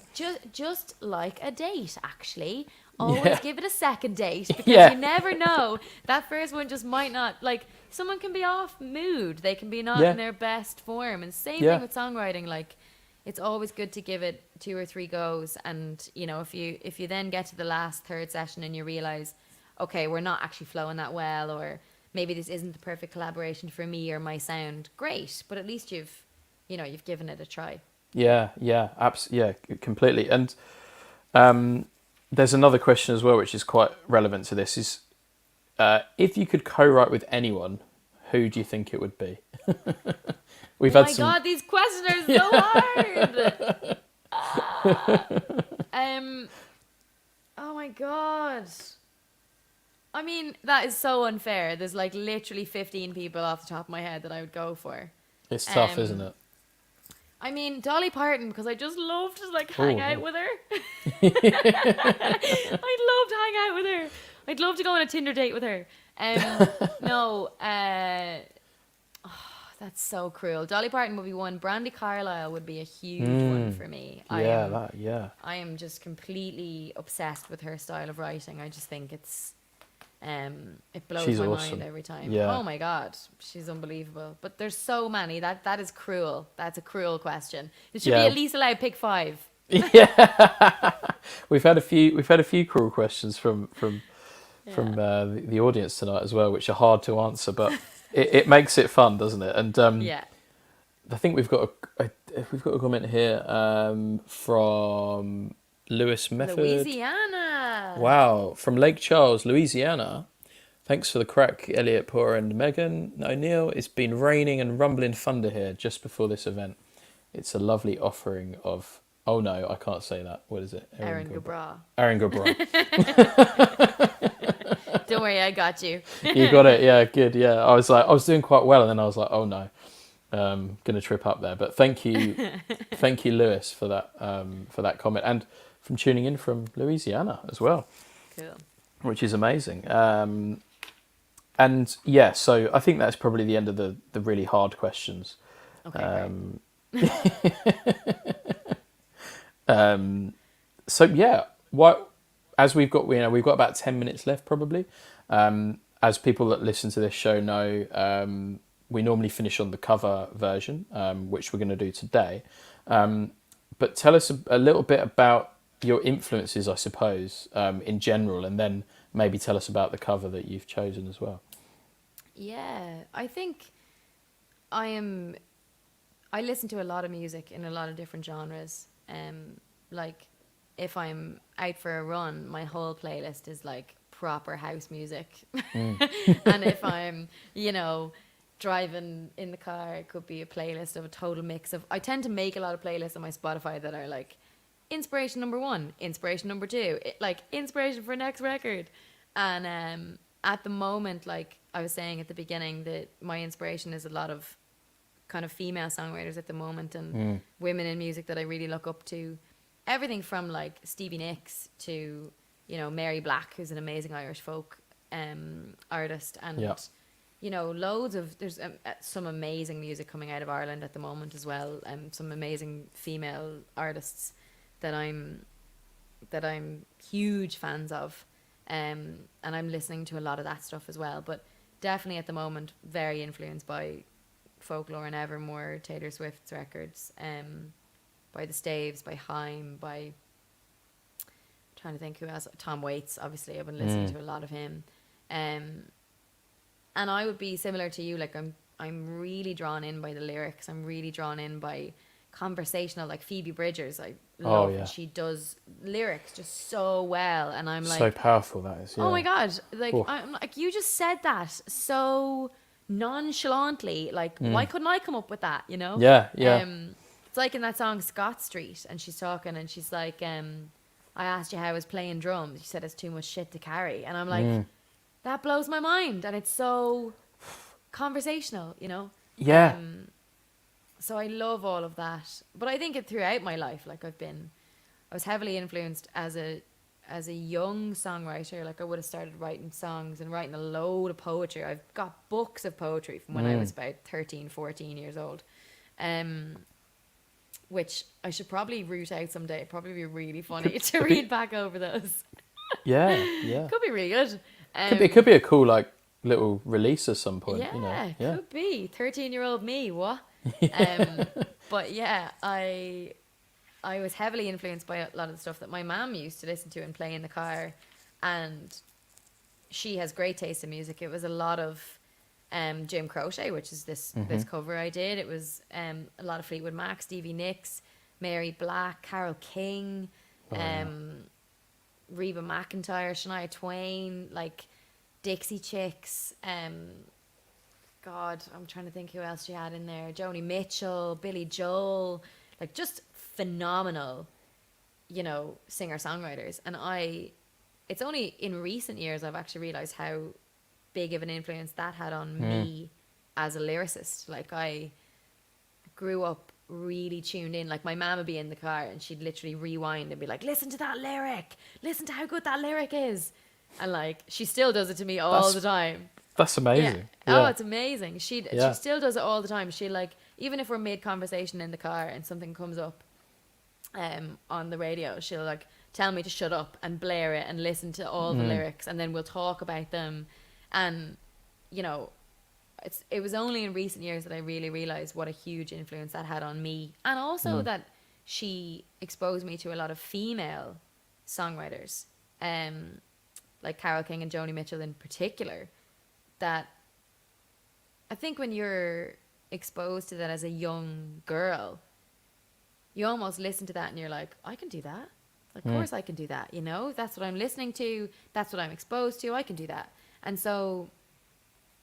A: Just like a date, actually.
B: Always give it a second date, because
A: Yeah.
B: you never know. That first one just might not, like, someone can be off mood. They can be not
A: Yeah.
B: in their best form. And same
A: Yeah.
B: thing with songwriting. Like, it's always good to give it 2 or 3 goes. And, you know, if you then get to the last third session and you realize, okay, we're not actually flowing that well, or maybe this isn't the perfect collaboration for me or my sound, great. But at least you've given it a try.
A: Yeah, yeah, completely. And there's another question as well, which is quite relevant to this. Is if you could co-write with anyone, who do you think it would be? We've
B: Oh
A: had
B: my
A: some.
B: God, these questions are so hard. Oh my God. I mean, that is so unfair. There's like literally 15 people off the top of my head that I would go for.
A: It's tough, isn't it?
B: I mean, Dolly Parton, because I just love to like hang out with her. I'd love to hang out with her. I'd love to go on a Tinder date with her. No, that's so cruel. Dolly Parton would be one. Brandy Carlisle would be a huge one for me.
A: Yeah.
B: I am just completely obsessed with her style of writing. I just think it's it blows
A: She's
B: my
A: awesome.
B: mind every time.
A: Yeah.
B: Oh my God, she's unbelievable. But there's so many. That is cruel. That's a cruel question. It should be at least allowed pick 5.
A: Yeah. We've had a few cruel questions from the audience tonight as well, which are hard to answer, but it makes it fun, doesn't it? And
B: Yeah.
A: I think we've got a comment here from Lewis Method.
B: Louisiana.
A: Wow, from Lake Charles, Louisiana. Thanks for the crack, Elliot, Poor, and Megan O'Neill. It's been raining and rumbling thunder here just before this event. It's a lovely offering of... Oh no, I can't say that. What is it?
B: Aaron Gabra.
A: Aaron Gabra.
B: Don't worry, I got you.
A: You got it. Yeah, good. Yeah, I was doing quite well, and then I was like, oh no, gonna trip up there. But thank you, Lewis, for that comment, and from tuning in from Louisiana as well.
B: Cool. Which
A: is amazing. And yeah, so I think that's probably the end of the really hard questions.
B: Okay.
A: So yeah, as we've got about 10 minutes left probably. As people that listen to this show know, we normally finish on the cover version, which we're going to do today. But tell us a little bit about your influences, I suppose, in general, and then maybe tell us about the cover that you've chosen as well.
B: Yeah, I think I listen to a lot of music in a lot of different genres. Like if I'm out for a run, my whole playlist is like proper house music. And if I'm, driving in the car, it could be a playlist of a total mix of... I tend to make a lot of playlists on my Spotify that are like inspiration number 1, inspiration number 2, like inspiration for next record. And at the moment, like I was saying at the beginning, that my inspiration is a lot of kind of female songwriters at the moment, and women in music that I really look up to. Everything from like Stevie Nicks to, Mary Black, who's an amazing Irish folk artist, and there's some amazing music coming out of Ireland at the moment as well, and some amazing female artists that I'm huge fans of, and I'm listening to a lot of that stuff as well. But definitely at the moment, very influenced by Folklore and Evermore, Taylor Swift's records, by the Staves, by Haim, by... trying to think who else. Tom Waits, obviously. I've been listening to a lot of him. And I would be similar to you. Like I'm really drawn in by the lyrics. I'm really drawn in by conversational, like Phoebe Bridgers. I love and she does lyrics just so well, and I'm like,
A: so powerful that is. Yeah.
B: Oh my God, like I'm like, you just said that so nonchalantly, like why couldn't I come up with that,
A: Yeah.
B: It's like in that song Scott Street, and she's talking and she's like, I asked you how I was playing drums, you said it's too much shit to carry, and I'm like, that blows my mind, and it's so conversational,
A: Yeah.
B: So I love all of that, but I think it throughout my life, like I was heavily influenced as a young songwriter. Like I would have started writing songs and writing a load of poetry. I've got books of poetry from when I was about 13, 14 years old, which I should probably root out someday. It'd probably be really funny to read back over those.
A: Yeah.
B: Could be really good.
A: It could be a cool like little release at some point.
B: Yeah,
A: You know. Yeah.
B: could be 13-year-old me. What? But yeah, I was heavily influenced by a lot of the stuff that my mum used to listen to and play in the car, and she has great taste in music. It was a lot of Jim Croce, which is this cover I did. It was a lot of Fleetwood Mac, Stevie Nicks, Mary Black, Carole King, Reba McEntire, Shania Twain, like Dixie Chicks. God, I'm trying to think who else she had in there. Joni Mitchell, Billy Joel, like just phenomenal, you know, singer-songwriters. And it's only in recent years I've actually realized how big of an influence that had on me as a lyricist. Like I grew up really tuned in. Like my mom would be in the car and she'd literally rewind and be like, listen to that lyric, listen to how good that lyric is. And like she still does it to me all the time.
A: That's amazing.
B: Yeah. Oh, it's amazing. She still does it all the time. She like, even if we're mid conversation in the car and something comes up on the radio, she'll like tell me to shut up and blare it and listen to all the lyrics, and then we'll talk about them. And you know, it was only in recent years that I really realized what a huge influence that had on me, and also that she exposed me to a lot of female songwriters, like Carole King and Joni Mitchell in particular. That I think when you're exposed to that as a young girl, you almost listen to that and you're like, I can do that. Of course I can do that. You know, that's what I'm listening to. That's what I'm exposed to. I can do that. And so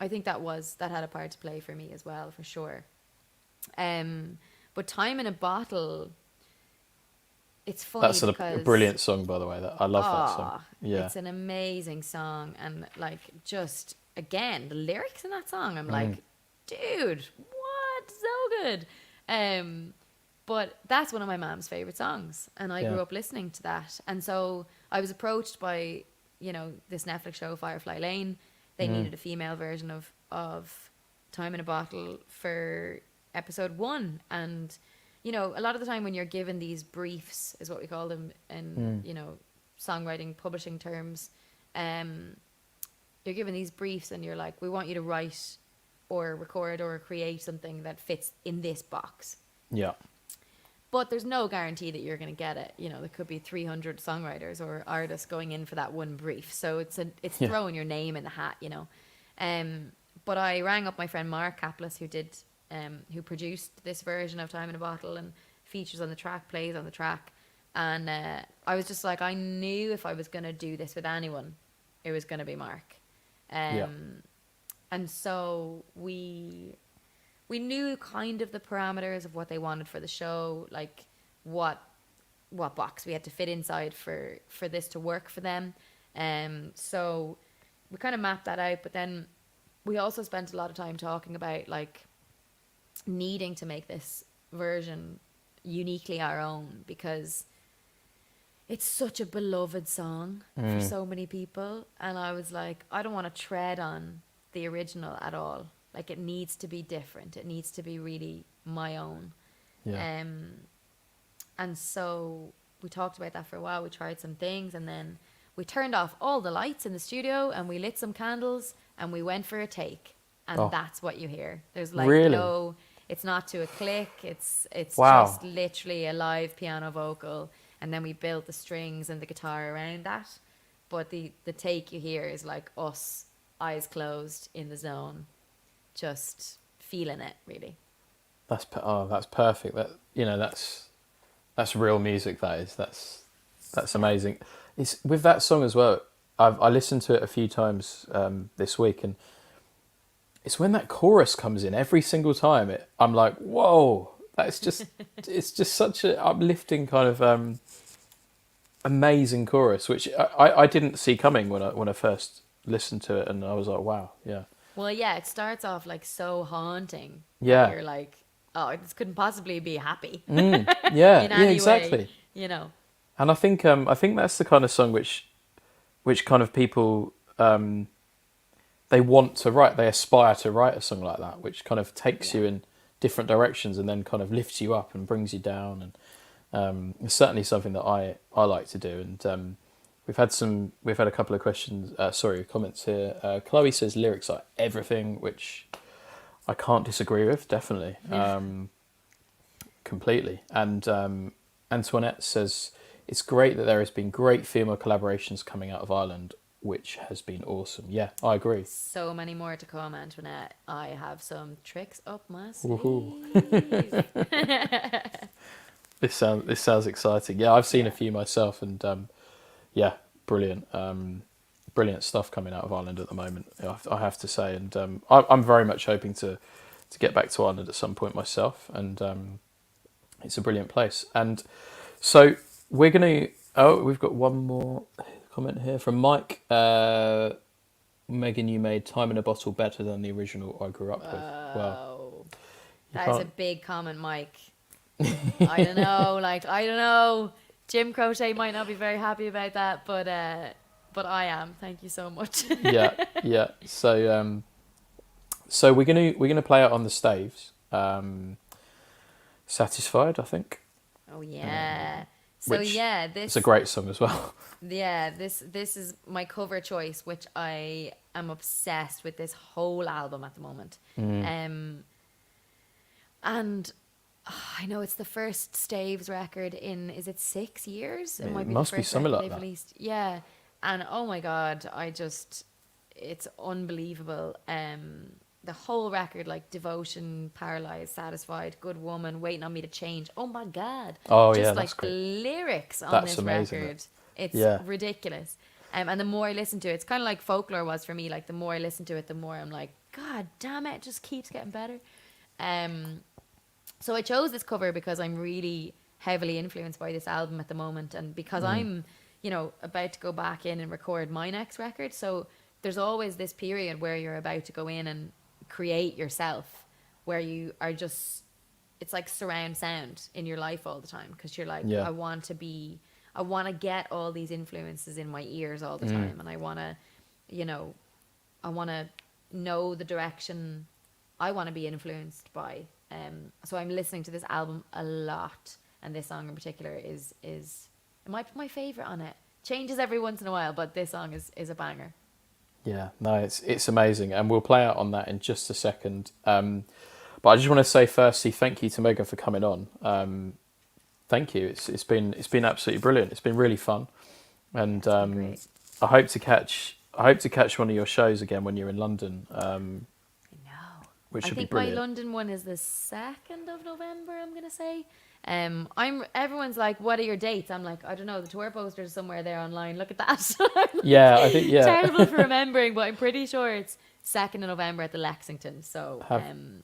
B: I think that had a part to play for me as well, for sure. But Time in a Bottle, it's funny
A: That's a brilliant song, by the way. I love that song. Yeah.
B: It's an amazing song. And like, just again, the lyrics in that song, I'm like, dude, what? So good. But that's one of my mom's favorite songs, and I grew up listening to that. And so I was approached by, you know, this Netflix show, Firefly Lane. They needed a female version of Time in a Bottle for episode 1. And, you know, a lot of the time when you're given these briefs, is what we call them in, you know, songwriting, publishing terms, you're given these briefs and you're like, we want you to write or record or create something that fits in this box.
A: Yeah.
B: But there's no guarantee that you're going to get it. You know, there could be 300 songwriters or artists going in for that one brief. So it's throwing your name in the hat, you know. But I rang up my friend Mark Kaplis, who produced this version of Time in a Bottle and features on the track, plays on the track. And I was just like, I knew if I was going to do this with anyone, it was going to be Mark. And so we knew kind of the parameters of what they wanted for the show, like what box we had to fit inside for this to work for them. So we kind of mapped that out, but then we also spent a lot of time talking about like needing to make this version uniquely our own, because it's such a beloved song for so many people. And I was like, I don't want to tread on the original at all. Like, it needs to be different. It needs to be really my own. Yeah. And so we talked about that for a while. We tried some things, and then we turned off all the lights in the studio and we lit some candles and we went for a take. And that's what you hear. There's like no, it's not to a click. It's just literally a live piano vocal. And then we built the strings and the guitar around that. But the take you hear is like us, eyes closed, in the zone, just feeling it, really.
A: That's perfect. That, you know, that's real music. That's amazing. It's with that song as well. I listened to it a few times this week, and it's when that chorus comes in every single time. I'm like, whoa! That's just it's just such an uplifting kind of amazing chorus, which I didn't see coming when I first listened to it, and I was like, wow, yeah.
B: Well, yeah, it starts off like so haunting.
A: Yeah,
B: you're like, oh, this couldn't possibly be happy.
A: Yeah,
B: in any
A: exactly.
B: Way, you know.
A: And I think that's the kind of song which kind of people they want to write. They aspire to write a song like that, which kind of takes you in different directions and then kind of lifts you up and brings you down. And it's certainly something that I like to do. And We've had a couple of comments here. Chloe says lyrics are everything, which I can't disagree with, definitely. Completely. And Antoinette says, it's great that there has been great female collaborations coming out of Ireland, which has been awesome. Yeah, I agree.
B: So many more to come, Antoinette. I have some tricks up my
A: Woohoo.
B: sleeve.
A: This sounds exciting. Yeah, I've seen
B: Yeah.
A: a few myself, and yeah, brilliant. Brilliant stuff coming out of Ireland at the moment, I have to say. And I'm very much hoping to get back to Ireland at some point myself. And it's a brilliant place. And so we're going to... we've got one more comment here from Mike. Megan, you made Time in a Bottle better than the original I grew up with. Well,
B: That is a big comment, Mike. I don't know. I don't know. Jim Crochet might not be very happy about that, but I am. Thank you so much.
A: yeah. So we're gonna play it on the staves. Satisfied, I think.
B: Oh yeah. So
A: Which
B: yeah,
A: it's a great song as well.
B: Yeah, this is my cover choice, which I am obsessed with this whole album at the moment. And I know it's the first Staves record in, is it 6 years? It might be
A: must
B: the
A: be
B: first
A: something
B: record
A: like
B: they've
A: that.
B: released. Yeah, and oh my god, it's unbelievable. The whole record, like Devotion, Paralyzed, Satisfied, Good Woman, Waiting on Me to Change. Oh my god!
A: Oh,
B: Just
A: yeah,
B: like
A: that's
B: the
A: great.
B: lyrics on
A: That's
B: this
A: amazing,
B: record, it's
A: Yeah.
B: ridiculous. And the more I listen to it, it's kind of like Folklore was for me. Like the more I listen to it, the more I'm like, God damn it, it just keeps getting better. So I chose this cover because I'm really heavily influenced by this album at the moment, and because I'm, about to go back in and record my next record. So there's always this period where you're about to go in and create yourself, where you are just, it's like surround sound in your life all the time, because you're like,
A: Yeah.
B: I want to get all these influences in my ears all the time, and I want to know the direction I want to be influenced by. So I'm listening to this album a lot, and this song in particular is it might be my favorite on it. Changes every once in a while, but this song is a banger.
A: Yeah, no, it's amazing, and we'll play out on that in just a second. But I just want to say firstly, thank you to Megan for coming on. Thank you. It's been absolutely brilliant. It's been really fun, and
B: Great.
A: I hope to catch one of your shows again when you're in London.
B: I know.
A: Which
B: I
A: would be
B: think my
A: brilliant.
B: London one is the 2nd of November, I'm gonna say. Everyone's like, what are your dates? I'm like, I don't know, the tour poster's somewhere there online. Look at that.
A: Yeah, I think
B: Terrible for remembering, but I'm pretty sure it's 2nd of November at the Lexington. So
A: the
B: that'd be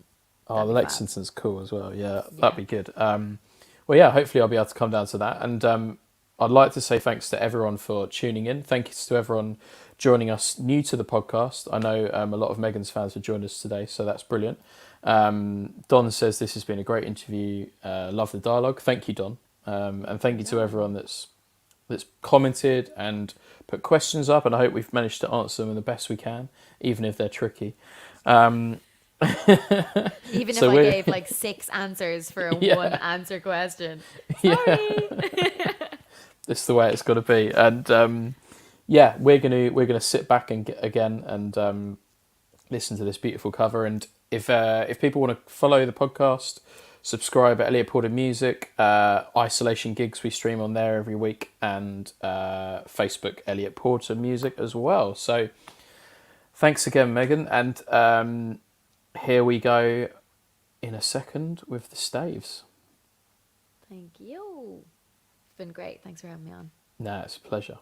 B: fab.
A: Lexington's cool as well. Yeah, that'd be good. Well, yeah, hopefully I'll be able to come down to that. And I'd like to say thanks to everyone for tuning in. Thank you to everyone joining us new to the podcast. I know a lot of Megan's fans have joined us today, so that's brilliant. Don says this has been a great interview. Love the dialogue. Thank you, Don. And thank you to everyone that's commented and put questions up, and I hope we've managed to answer them the best we can, even if they're tricky.
B: Even if I gave like 6 answers for a one answer question. Sorry.
A: This is the way it's got to be. And we're gonna sit back and listen to this beautiful cover. And if people want to follow the podcast, subscribe at Elliot Porter Music, Isolation Gigs we stream on there every week, and Facebook Elliot Porter Music as well. So thanks again, Megan, and here we go in a second with the staves.
B: Thank you. It's been great. Thanks for having me on.
A: No, it's a pleasure.